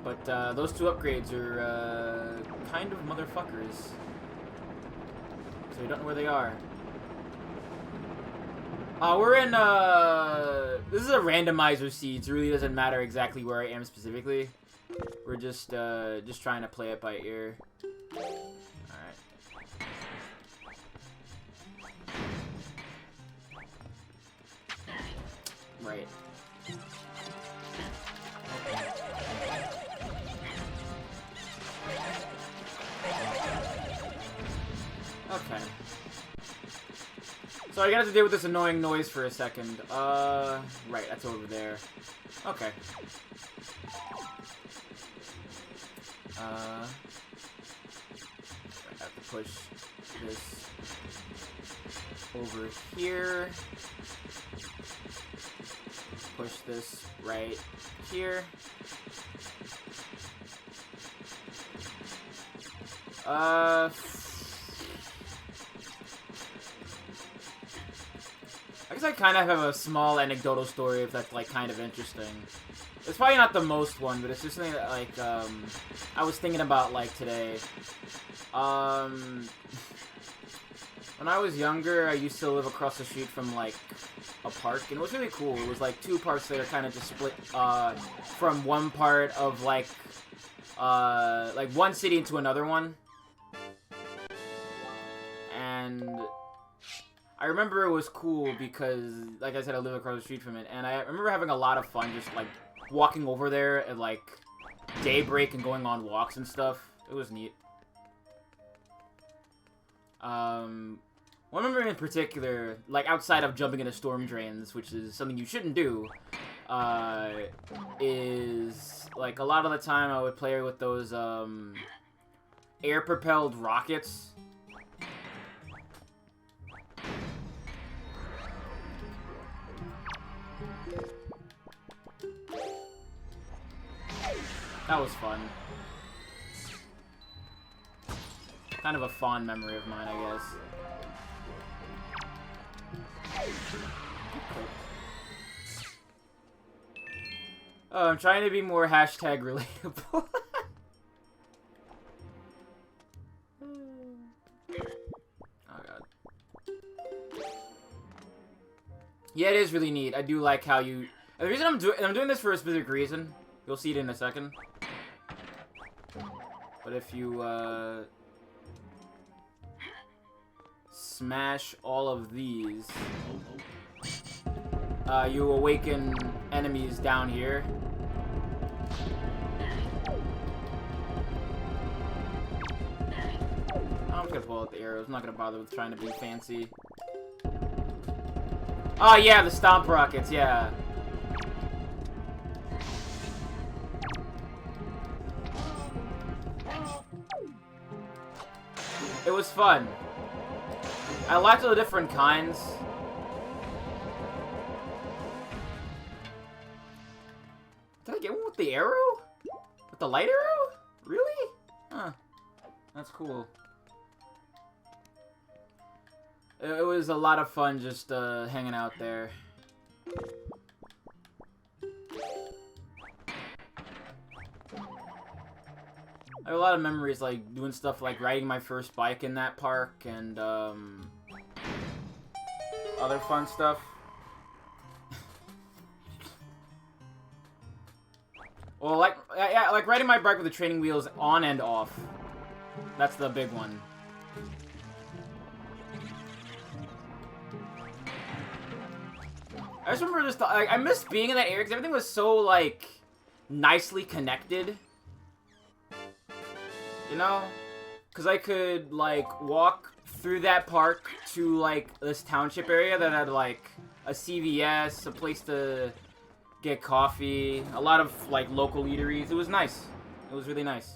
[SPEAKER 1] But, those 2 upgrades are, kind of motherfuckers. So we don't know where they are. We're in, this is a randomizer seed, so it really doesn't matter exactly where I am specifically. We're just trying to play it by ear. Alright. Right. Okay. So I gotta have to deal with this annoying noise for a second. Right, that's over there. Okay. I have to push this over here. Push this right here. I guess I kind of have a small anecdotal story if that's, like, kind of interesting. It's probably not the most one, but it's just something that, like, I was thinking about, like, today. When I was younger, I used to live across the street from, like, a park, and it was really cool. It was, like, 2 parks that are kind of just split, from one part of, like, one city into another one. And I remember it was cool because, like I said, I live across the street from it, and I remember having a lot of fun just, like, walking over there at, like, daybreak and going on walks and stuff. It was neat. One memory in particular, like, outside of jumping into storm drains, which is something you shouldn't do, is, like, a lot of the time I would play with those, air-propelled rockets. That was fun. Kind of a fond memory of mine, I guess. Oh, I'm trying to be more hashtag relatable. Oh god. Yeah, it is really neat. I do like how you... And the reason I'm doing this for a specific reason. You'll see it in a second. But if you, smash all of these, you awaken enemies down here. I'm just gonna pull out the arrows. I'm not gonna bother with trying to be fancy. Oh yeah, the stomp rockets, yeah. It was fun. I liked all the different kinds. Did I get one with the arrow? With the light arrow? Really? Huh. That's cool. It was a lot of fun just hanging out there. I have a lot of memories, like, doing stuff like riding my first bike in that park and, other fun stuff. Well, like riding my bike with the training wheels on and off. That's the big one. I just remember just I miss being in that area because everything was so like nicely connected. You know, because I could like walk through that park to like this township area that had like a CVS, a place to get coffee, a lot of like local eateries. It was nice. It was really nice.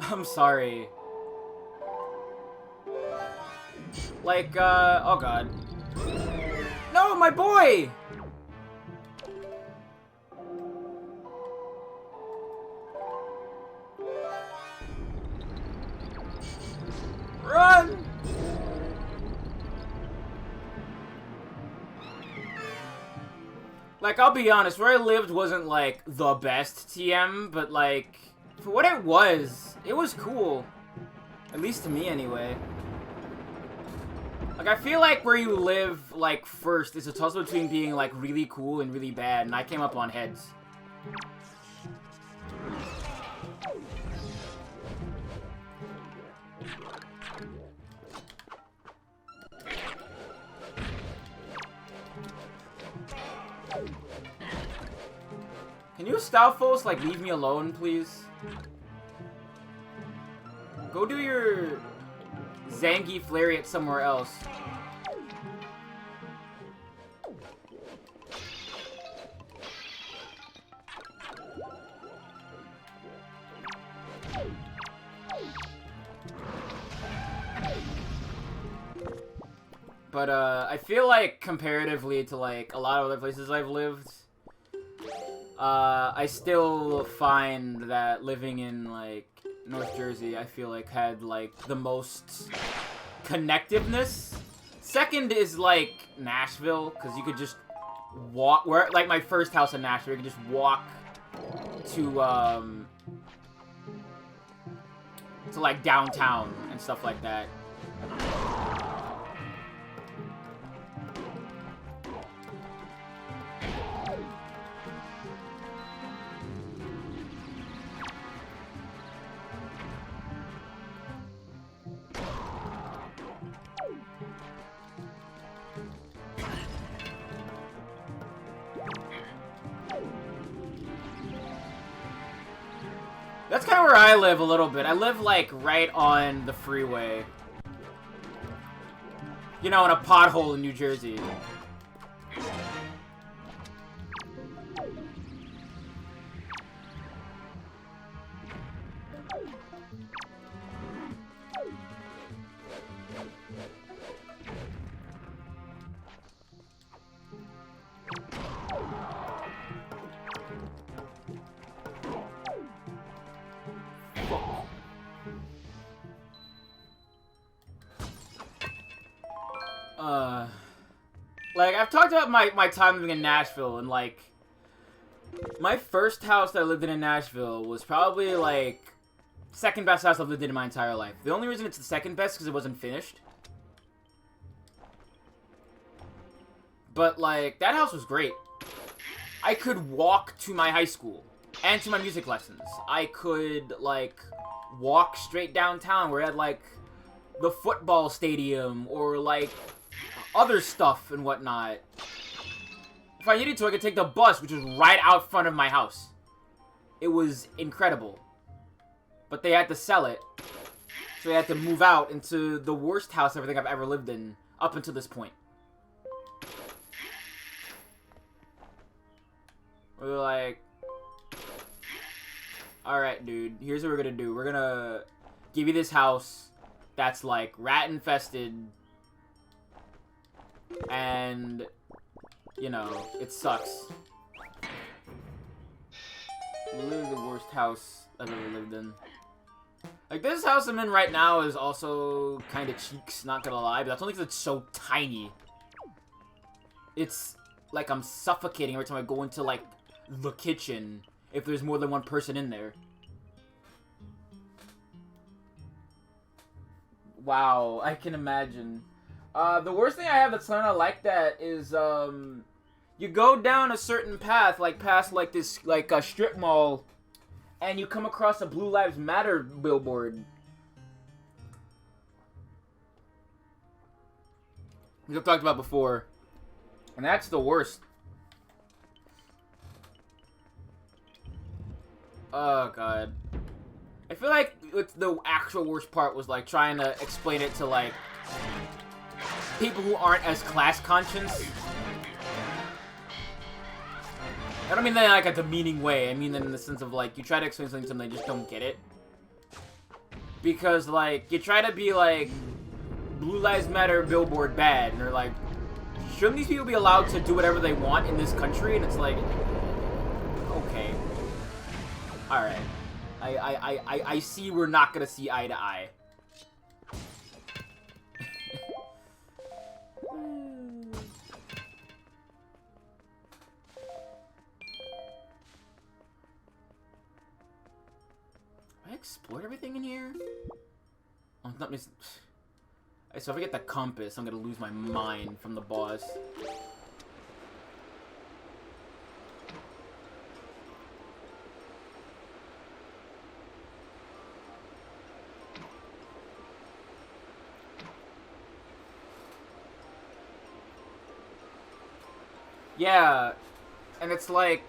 [SPEAKER 1] I'm sorry. Like, oh god. No, my boy! Run! Like, I'll be honest, where I lived wasn't, like, the best TM, but, like, for what it was cool. At least to me, anyway. Like, I feel like where you live, like, first is a toss between being, like, really cool and really bad, and I came up on heads. Can you Stalfos, like, leave me alone, please? Go do your Zangief Lariat somewhere else. But, I feel like, comparatively to, like, a lot of other places I've lived, I still find that living in, like, North Jersey, I feel like, had, like, the most connectiveness. Second is, like, Nashville, because you could just walk, where, like, my first house in Nashville, you could just walk to, like, downtown and stuff like that. That's kind of where I live a little bit. I live, like, right on the freeway. You know, in a pothole in New Jersey. Like, I've talked about my time living in Nashville, and, like, my first house that I lived in Nashville was probably, like, second best house I've lived in my entire life. The only reason it's the second best is because it wasn't finished. But, like, that house was great. I could walk to my high school and to my music lessons. I could, like, walk straight downtown where it had, like, the football stadium or, like, other stuff and whatnot. If I needed to, I could take the bus, which was right out front of my house. It was incredible. But they had to sell it. So they had to move out into the worst house I think I've ever lived in up until this point. Where they're like, alright, dude, here's what we're gonna do. We're gonna give you this house that's, like, rat-infested. And, you know, it sucks. Literally the worst house I've ever lived in. Like, this house I'm in right now is also kind of cheeks, not gonna lie, but that's only because it's so tiny. It's like I'm suffocating every time I go into, like, the kitchen if there's more than one person in there. Wow, I can imagine. The worst thing I have that's kind of like that is, You go down a certain path, like past like this, like a strip mall, and you come across a Blue Lives Matter billboard. We've talked about before, and that's the worst. Oh god, I feel like the actual worst part was like trying to explain it to like people who aren't as class conscious. I don't mean that in like a demeaning way. I mean that in the sense of like you try to explain something to them, they just don't get it. Because like you try to be like Blue Lives Matter billboard bad, and they're like, shouldn't these people be allowed to do whatever they want in this country? And it's like, okay, all right, I see we're not gonna see eye to eye. I explored everything in here? Oh, not mis- So if I get the compass, I'm gonna lose my mind from the boss. Yeah, and it's like...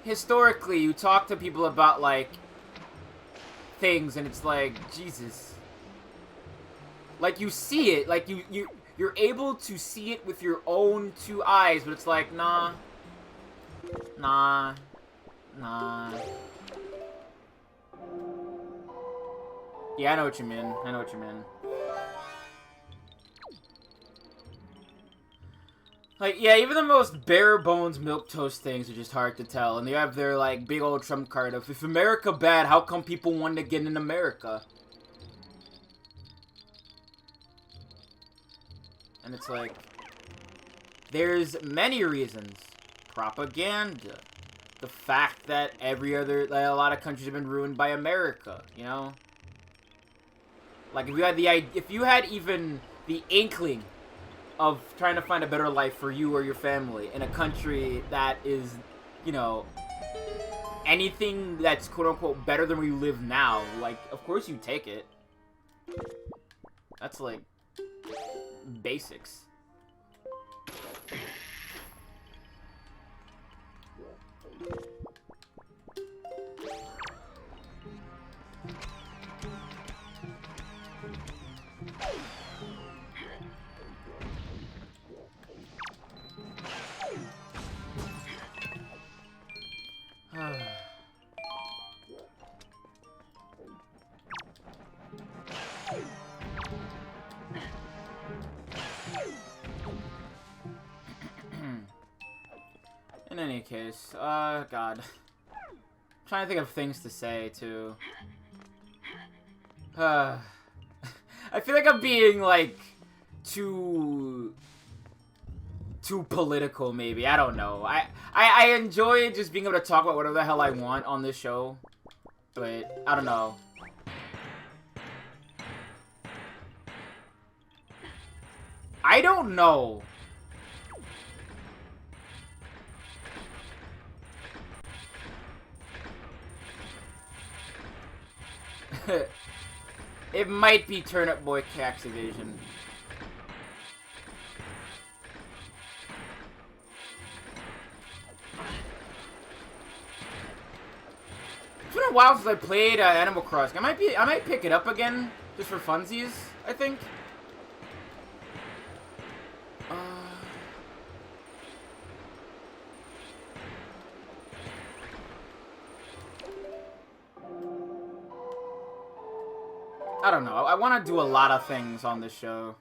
[SPEAKER 1] historically, you talk to people about, like, things, and it's like, Jesus. Like, you see it, like, you're able to see it with your own two eyes, but it's like, nah. Nah. Nah. Yeah, I know what you mean. I know what you mean. Like, yeah, even the most bare-bones milquetoast things are just hard to tell. And they have their, like, big old trump card of, if America bad, how come people want to get in America? And it's like, there's many reasons. Propaganda. The fact that that a lot of countries have been ruined by America, you know? Like, if you had even the inkling of trying to find a better life for you or your family in a country that is, you know, anything that's quote-unquote better than where you live now, like, of course you take it. That's, like, basics. In any case, God. I'm trying to think of things to say, too. I feel like I'm being, like, too political, maybe. I don't know. I enjoy just being able to talk about whatever the hell I want on this show. But, I don't know. I don't know. It might be Turnip Boy Cax Evasion. It's been a while since I played Animal Crossing. I might pick it up again just for funsies, I think. I don't know. I want to do a lot of things on this show.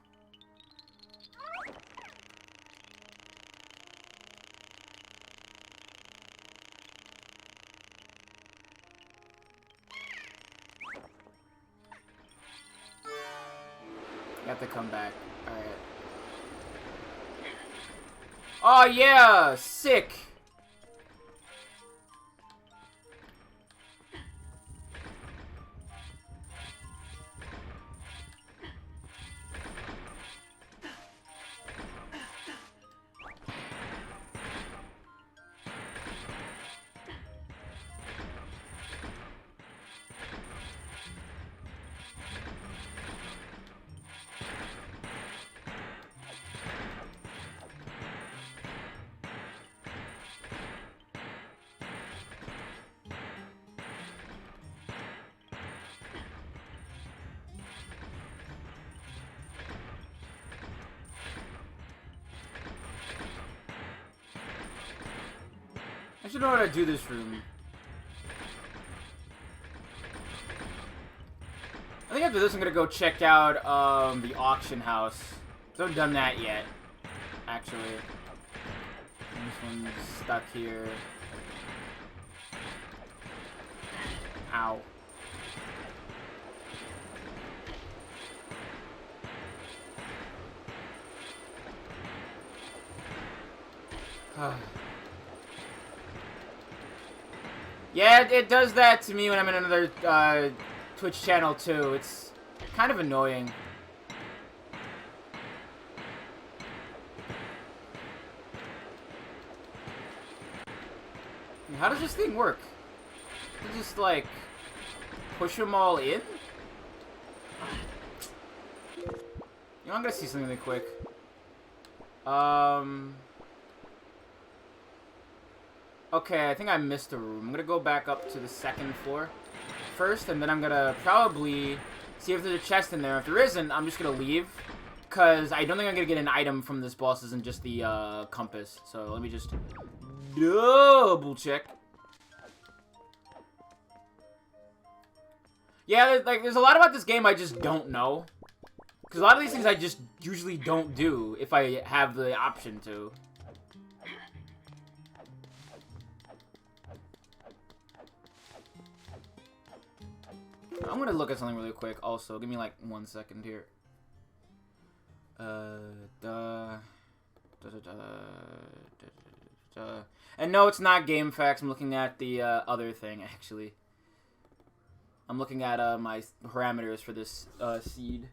[SPEAKER 1] You have to come back. Alright. Oh, yeah! Sick! should know how to do this room. I think after this I'm gonna go check out the auction house. I haven't done that yet, actually. This one's stuck here. Ow. Yeah, it does that to me when I'm in another Twitch channel too. It's kind of annoying. How does this thing work? You just like push them all in? You know, I'm gonna see something really quick. Okay, I think I missed a room. I'm gonna go back up to the second floor first, and then I'm gonna probably see if there's a chest in there. If there isn't, I'm just gonna leave, because I don't think I'm gonna get an item from this boss isn't just the compass. So let me just double check. Yeah, like there's a lot about this game I just don't know, because a lot of these things I just usually don't do if I have the option to. I'm gonna look at something really quick also. Give me like 1 second here. And no, it's not game facts. I'm looking at the other thing actually. I'm looking at my parameters for this seed.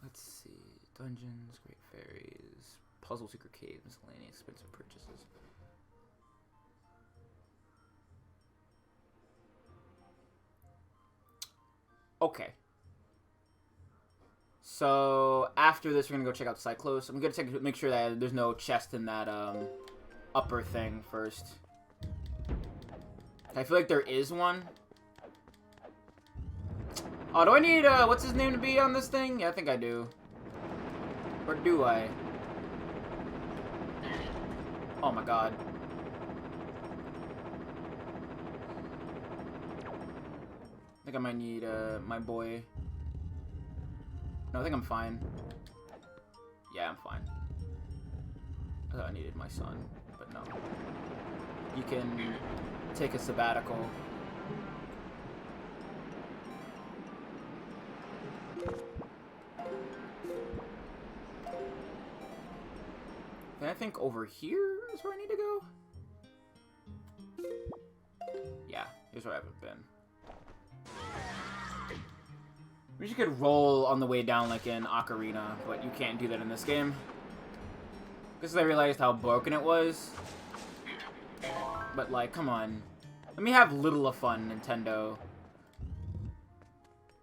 [SPEAKER 1] Let's see. Dungeons, Great Fairies, Puzzle Secret Cave, miscellaneous expensive purchases. Okay. So after this, we're gonna go check out Cyclos. I'm gonna make sure that there's no chest in that upper thing first. I feel like there is one. Oh, do I need what's his name to be on this thing? Yeah, I think I do. Or do I? Oh my god. I think I might need my boy. No, I think I'm fine. Yeah, I'm fine. I thought I needed my son, but no. You can take a sabbatical. Then I think over here is where I need to go. Yeah, here's where I haven't been. Wish you could roll on the way down like in Ocarina, but you can't do that in this game. Because I realized how broken it was. But like, come on. Let me have little of fun, Nintendo.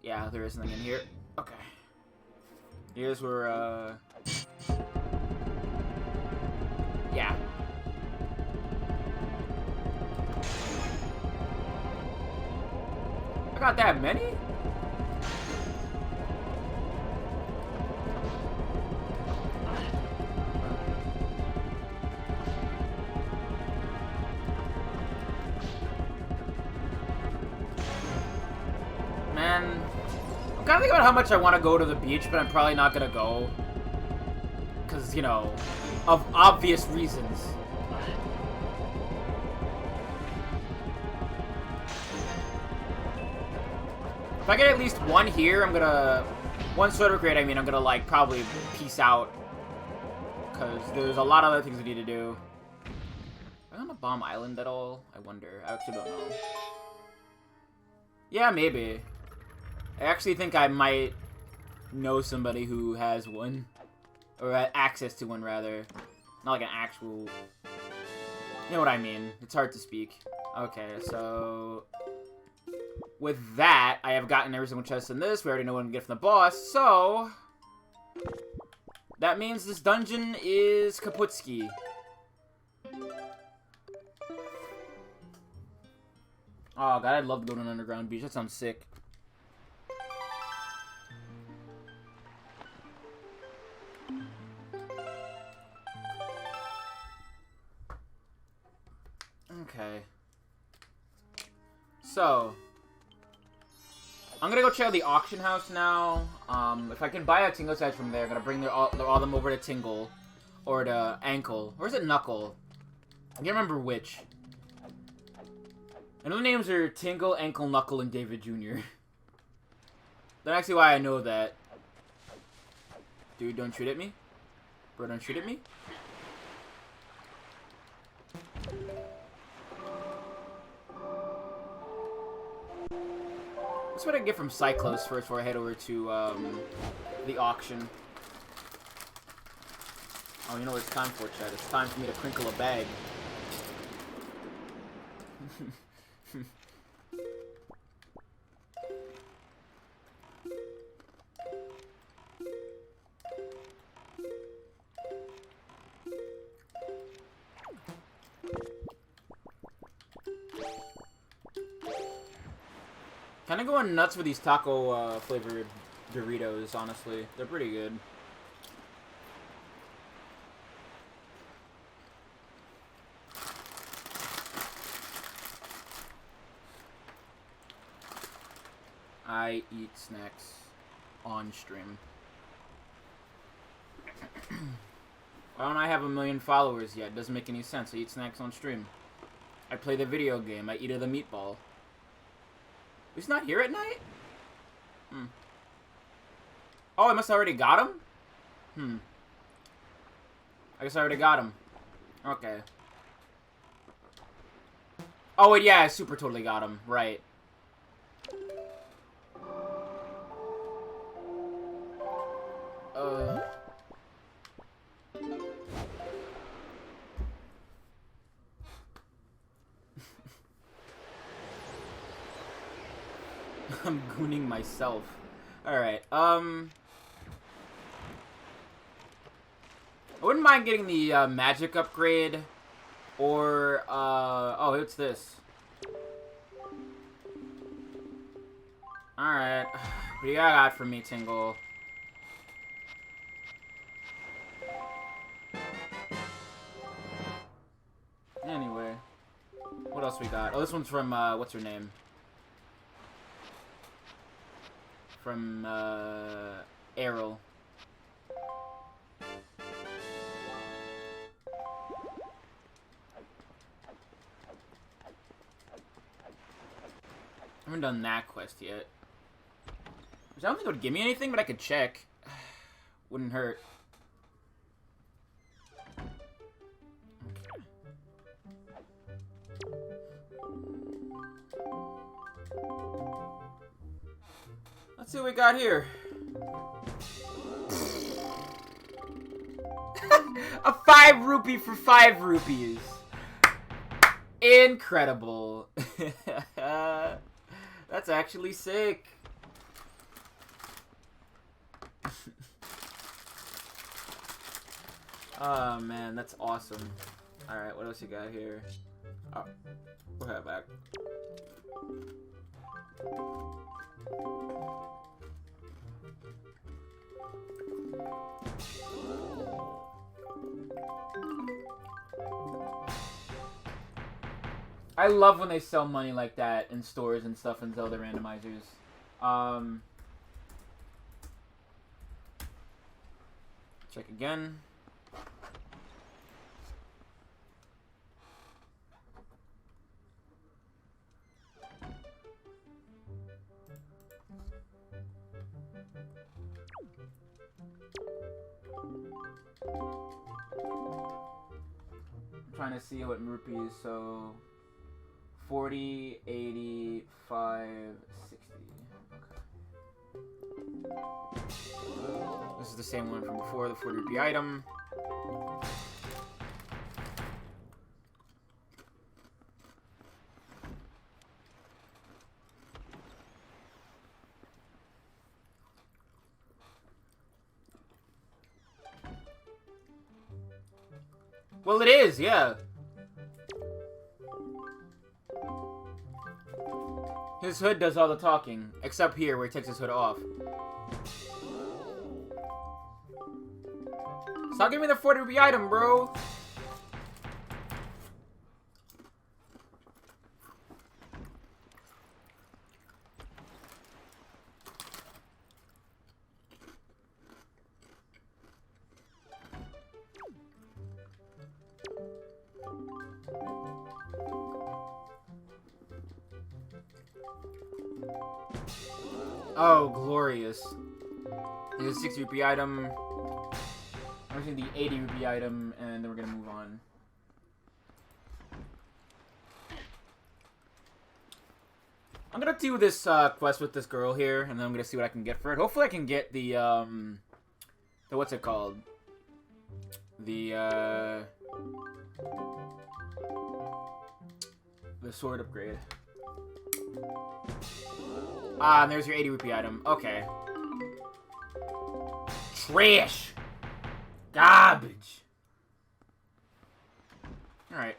[SPEAKER 1] Yeah, there is something in here. Okay. Here's where, yeah. I got that many? Man, I'm kind of thinking about how much I want to go to the beach, but I'm probably not going to go. Because, you know, of obvious reasons. If I get at least one here, I'm going to... One soda crate, I mean, I'm going to, like, probably peace out. Because there's a lot of other things I need to do. Am I on a bomb island at all? I wonder. I actually don't know. Yeah, maybe. I actually think I might know somebody who has one. Or access to one, rather. Not like an actual... You know what I mean. It's hard to speak. Okay, so... With that, I have gotten every single chest in this. We already know what I'm going to get from the boss, so... That means this dungeon is Kaputski. Oh god, I'd love to go to an underground beach. That sounds sick. Okay. So, I'm gonna go check out the auction house now. If I can buy a Tingle set from there, I'm gonna bring all them over to Tingle. Or to Ankle. Or is it Knuckle? I can't remember which. And the names are Tingle, Ankle, Knuckle, and David Jr. That's actually why I know that. Dude, don't shoot at me. Bro, don't shoot at me. That's what I get from Cyclos first before I head over to the auction. Oh, you know what it's time for, Chad? It's time for me to crinkle a bag. Kinda going nuts with these taco flavored Doritos, honestly. They're pretty good. I eat snacks on stream. Why don't I have 1 million followers yet? Doesn't make any sense. I eat snacks on stream. I play the video game. I eat the meatball. He's not here at night? Hmm. Oh, I must have already got him? Hmm. I guess I already got him. Okay. Oh, wait, yeah, I super totally got him. Right. I'm gooning myself. Alright, I wouldn't mind getting the magic upgrade. Or, oh, it's this. Alright. What do you got for me, Tingle? Anyway. What else we got? Oh, this one's from, what's her name? From, Errol. I haven't done that quest yet. Which I don't think it would give me anything, but I could check. Wouldn't hurt. Let's see what we got here. A 5 rupee for 5 rupees. Incredible. That's actually sick. Oh man, that's awesome. Alright, what else you got here? Oh, we'll head back. I love when they sell money like that in stores and stuff in Zelda randomizers. Check again. I'm trying to see what rupees, so 40, 80, 5, 60. Okay. This is the same one from before, the 40 rupee item. Well, it is, yeah. His hood does all the talking, except here where he takes his hood off. Stop giving me the 40 rupee item, bro. Oh, glorious. There's a 60 rupee item. I'm using the 80 rupee item, and then we're gonna move on. I'm gonna do this quest with this girl here, and then I'm gonna see what I can get for it. Hopefully I can get the what's it called? The sword upgrade. Ah, and there's your 80 rupee item. Okay. Trash! Garbage! Alright.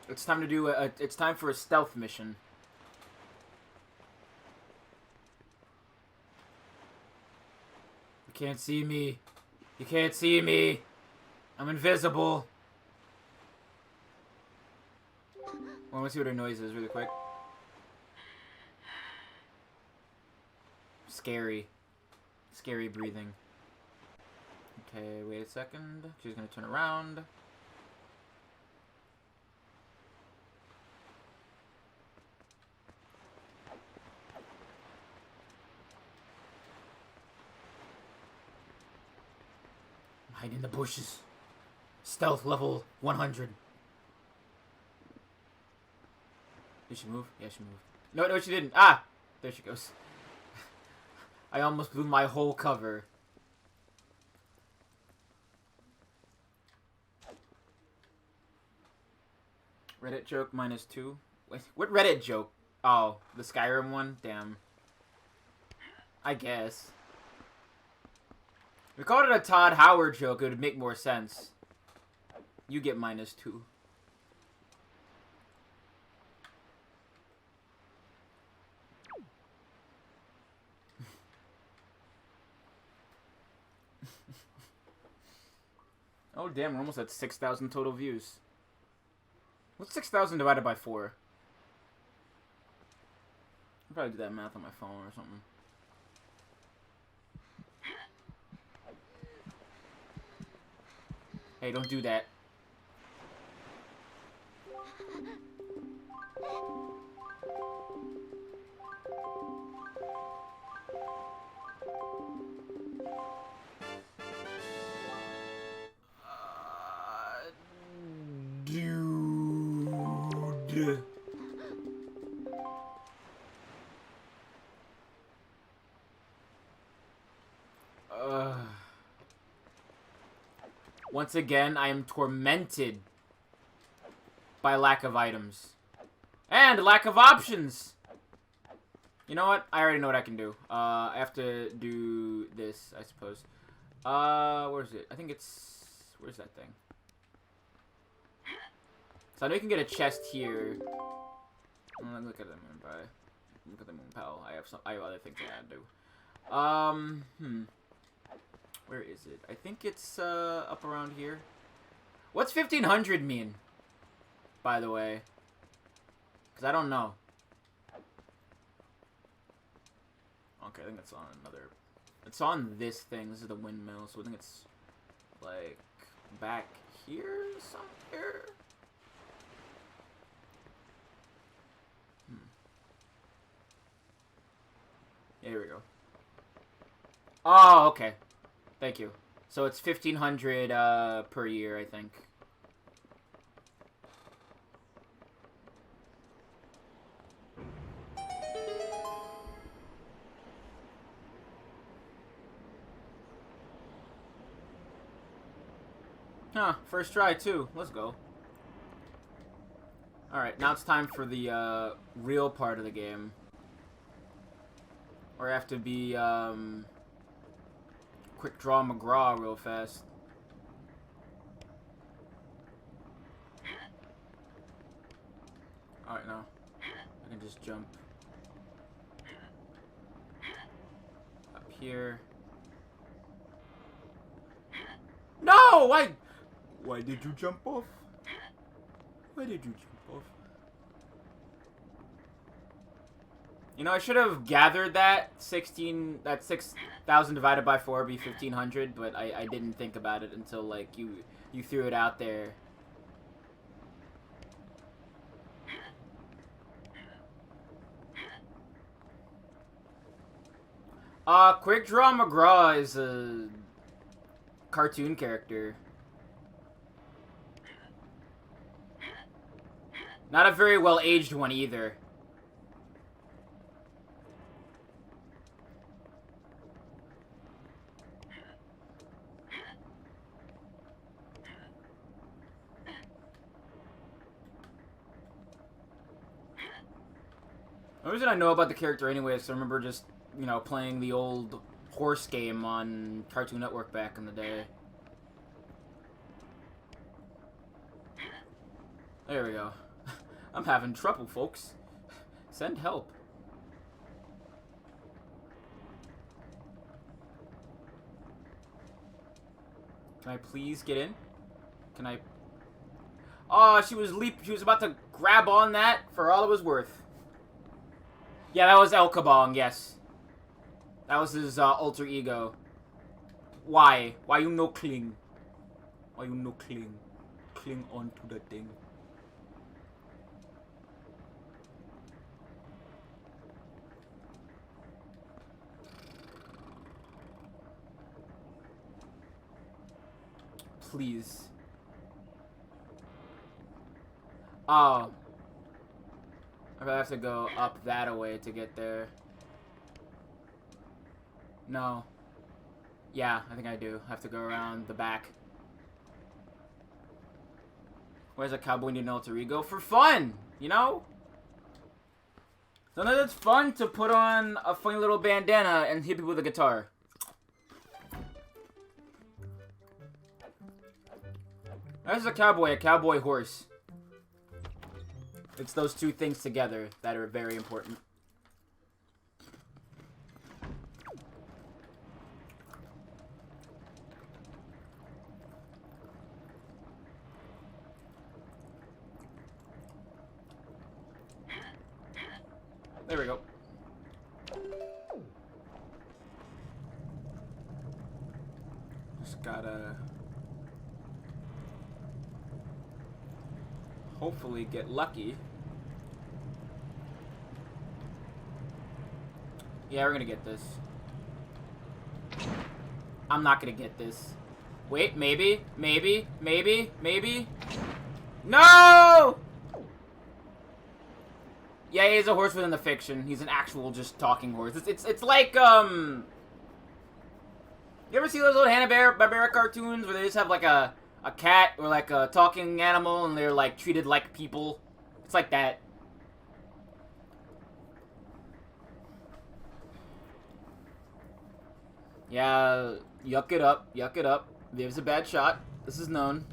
[SPEAKER 1] It's time to do it's time for a stealth mission. You can't see me. You can't see me. I'm invisible. Well, let's see what her noise is really quick. Scary. Scary breathing. Okay, wait a second. She's gonna turn around. Hide in the bushes. Stealth level 100. Did she move? Yeah, she moved. No, she didn't. Ah! There she goes. I almost blew my whole cover. Reddit joke -2. Wait, what Reddit joke? Oh, the Skyrim one? Damn. I guess. If we called it a Todd Howard joke, it would make more sense. You get -2. Oh, damn, we're almost at 6,000 total views. What's 6,000 divided by 4? I'll probably do that math on my phone or something. Hey, don't do that. Dude. Once again, I am tormented by lack of items. And lack of options! You know what? I already know what I can do. I have to do this, I suppose. Where is it? I think it's... Where's that thing? So I know you can get a chest here. Look at the moon pie. Look at the moon pal. I have other things I gotta do. Where is it? I think it's up around here. What's 1500 mean? By the way. Because I don't know. Okay, I think it's on another... It's on this thing. This is the windmill, so I think it's like back here somewhere. Yeah, here we go. Oh, okay. Thank you. So it's 1,500 per year, I think. Huh, first try too. Let's go. Alright, now it's time for the real part of the game. Or I have to be quick draw McGraw real fast. Alright, now I can just jump up here. No! Why did you jump off? Why did you jump off? You know, I should have gathered that 6,000 divided by 4 would be 1,500, but I didn't think about it until like you threw it out there. Quick Draw McGraw is a cartoon character. Not a very well-aged one either. The reason I know about the character anyway is I remember just, you know, playing the old horse game on Cartoon Network back in the day. There we go. I'm having trouble, folks. Send help. Can I please get in? Can I... Oh, she was about to grab on that for all it was worth. Yeah, that was El Kabong, yes. That was his alter ego. Why? Why you no cling? Why you no cling? Cling onto the thing. Please. Oh. I have to go up that way to get there. No. Yeah, I think I do. I have to go around the back. Where's a cowboy need an alter ego? For fun! You know? Sometimes it's fun to put on a funny little bandana and hit people with a guitar. There's a cowboy horse. It's those two things together that are very important. There we go. Just gotta... hopefully get lucky. Yeah, we're gonna get this. I'm not gonna get this. Wait, maybe? No! Yeah, he's a horse within the fiction. He's an actual just talking horse. It's like, You ever see those old Hanna-Barbera cartoons where they just have like a cat or like a talking animal and they're like treated like people? It's like that. Yeah, yuck it up. There's a bad shot. This is known.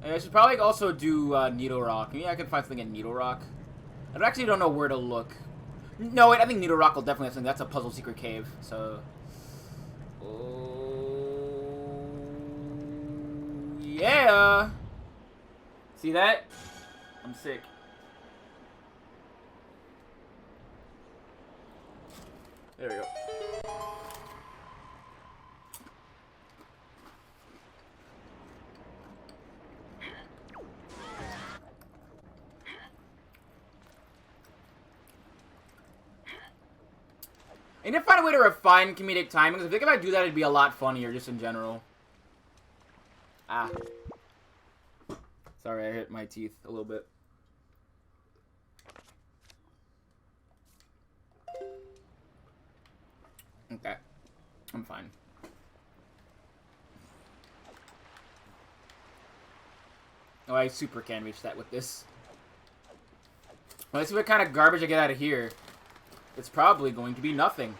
[SPEAKER 1] And I should probably also do Needle Rock. Maybe I can find something in Needle Rock. I actually don't know where to look. No, wait, I think Needle Rock will definitely have something. That's a puzzle secret cave, so... Oh... Yeah! See that? I'm sick. There we go. I need to find a way to refine comedic timing, because I think if I do that, it'd be a lot funnier, just in general. Ah. Sorry, I hit my teeth a little bit. Okay. I'm fine. Oh, I super can reach that with this. Well, let's see what kind of garbage I get out of here. It's probably going to be nothing.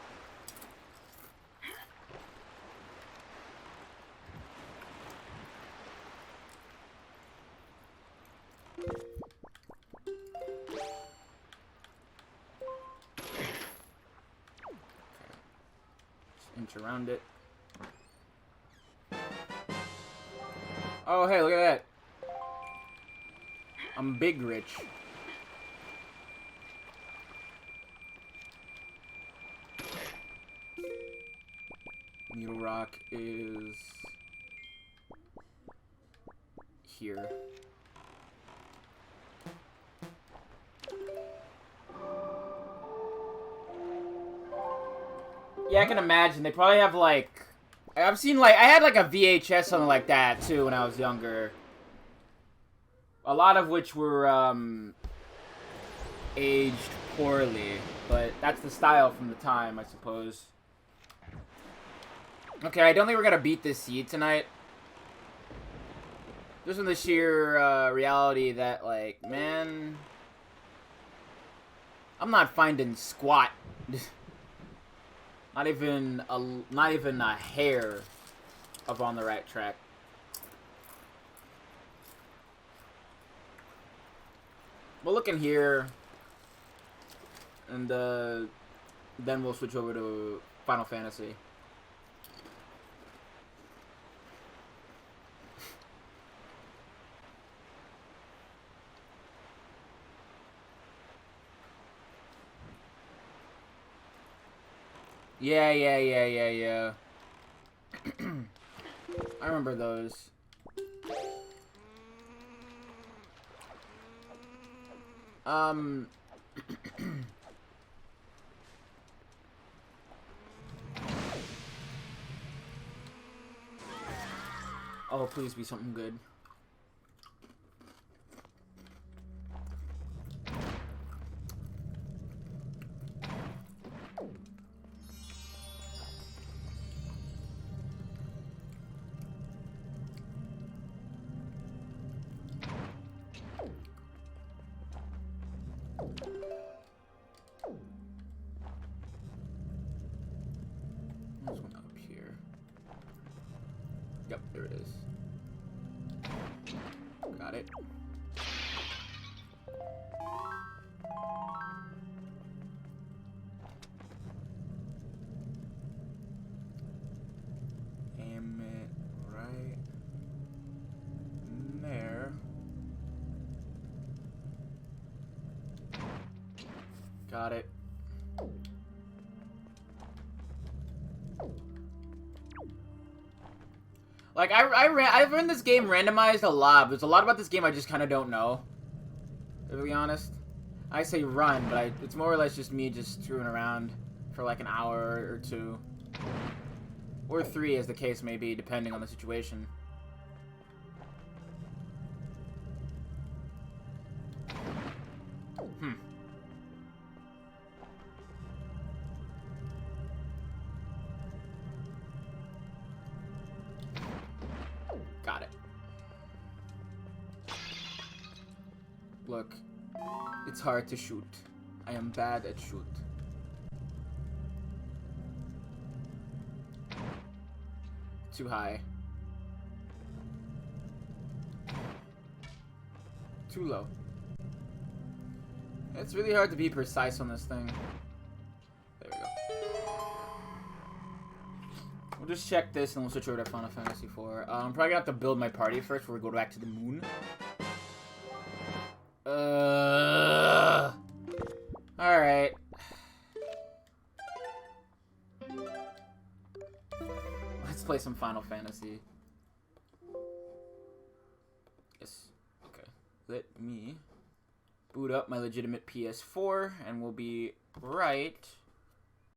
[SPEAKER 1] Inch around it. Oh, hey, look at that. I'm big rich. Needle Rock is here. Yeah, I can imagine. They probably have, like... I've seen, like... I had, like, a VHS, something like that, too, when I was younger. A lot of which were, aged poorly. But that's the style from the time, I suppose. Okay, I don't think we're gonna beat this seed tonight. Just from the sheer, reality that, like, man... I'm not finding squat. Not even a hair of on the right track. We'll look in here, and then we'll switch over to Final Fantasy. Yeah. I remember those. Oh, please be something good. There's one up here. Yep, there it is. Got it. Aim it right there. Got it. Like, I've run this game randomized a lot. There's a lot about this game I just kind of don't know, to be honest. I say run, but it's more or less just me just screwing around for like an hour or two. Or 3, as the case may be, depending on the situation. Got it. Look, it's hard to shoot. I am bad at shoot. Too high. Too low. It's really hard to be precise on this thing. There we go. We'll just check this and we'll switch over to Final Fantasy IV. I'm probably gonna have to build my party first before we go back to the moon. Alright. Let's play some Final Fantasy. Yes. Okay. Let me boot up my legitimate PS4 and we'll be right